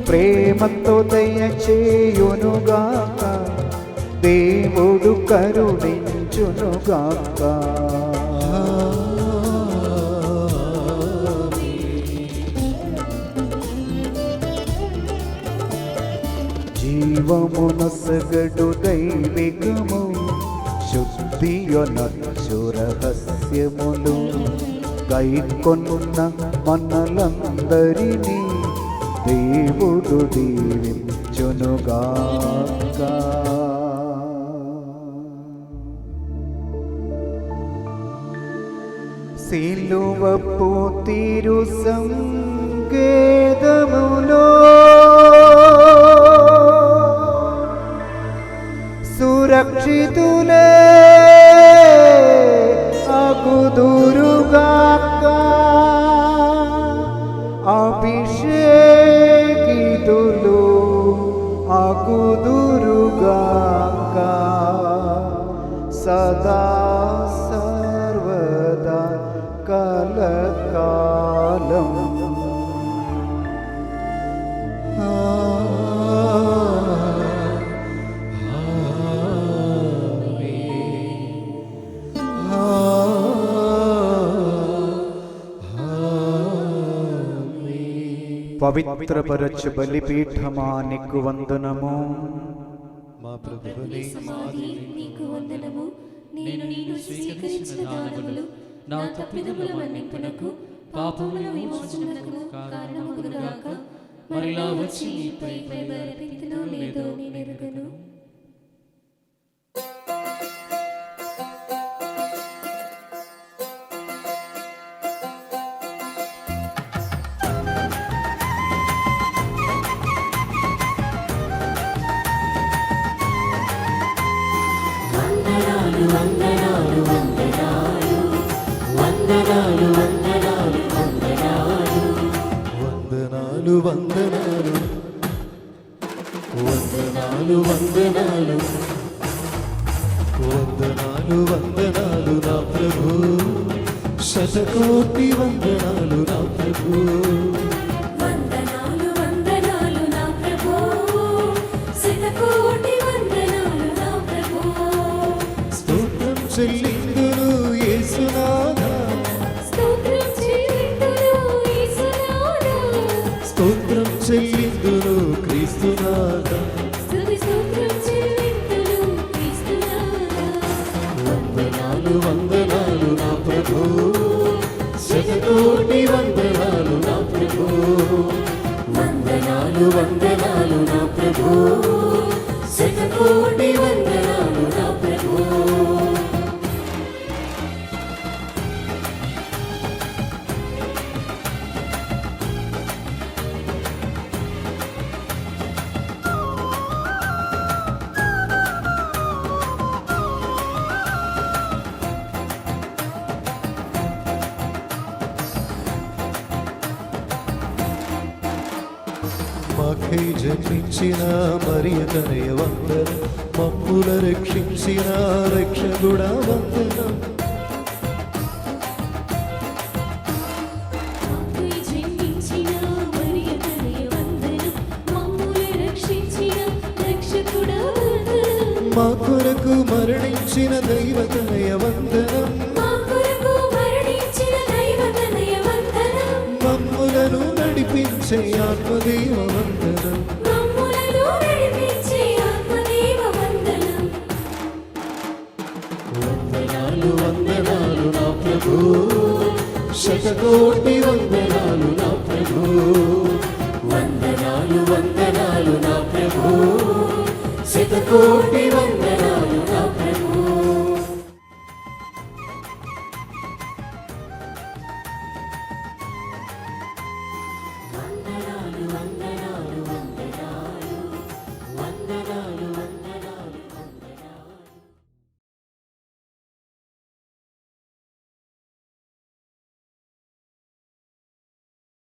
ప్రేమతో దయచేయునుగాక దేవుడు కరుణించునుగాక. జీవమునసగడు దైవికము శుద్ధియొనచ్చు రహస్యములు గైకొన్న మనలందరినీ దేవుడు దీవించునుగాక. సిలువపు తీరు సంకేతములో సురక్షితులే అగుదురుగాక. అభిషేకితులు అగుదురుగాక. సదా సర్వదా కలకాలం. పవిత్రపరచు బలిపీఠమా నీకు వందనము. మా ప్రభువుని సమాధి నీకు వందనము. నేను స్వీకరించిన దానములు నా తప్పిదముల మన్నింపునకు పాపముల విమోచనకు కారణమగునుగాక. మరలా వచ్చి నీపై బలిపీఠినో లేదో నేనెరుగను. వందనాలు వందనాలు వందనాలు వందనాలు వందనాలు వందనాలు వందనాలు వందనాలు వందనాలు వందనాలు వందనాలు నా ప్రభు శతకోటి వందనాలు నా ప్రభు. వందనాలు వందనాలు నా ప్రభు శతకోటి వందనాలు నా ప్రభు. స్తోత్రం చెల్లిందును యేసునాథా స్తోత్రం చెల్లింతును యేసునాథా. స్తోత్రం చెల్లిందును క్రీస్తునాథా. స్తుతి స్తోత్రం చెల్లింతును క్రీస్తునాథా. వందనాలు వందనాలు నా ప్రభు శతకోటి వందనాలు నా ప్రభు. వందనాలు వందనాలు నా ప్రభు శతకోటి వందనాలు నా ప్రభు. మాకై జన్మించిన మరియ తనయ వందనం మమ్ముల రక్షించిన రక్షకుడా వందనం మాకై జన్మించిన మరియ తనయ వందనం మమ్ముల రక్షించిన రక్షకుడా వందనం మా కొరకు మరణించిన దైవ తనయ వందనం మా కొరకు మరణించిన దైవ తనయ వందనం మమ్ములను నడిపించే ఆత్మదేవ వందనం మమ్ములను నడిపించే ఆత్మదేవ వందనం వందనాలు వందనాలు నా ప్రభు శతకోటి వందనాలు నా ప్రభు వందనాలు వందనాలు నా ప్రభు శతకోటి వందనాలు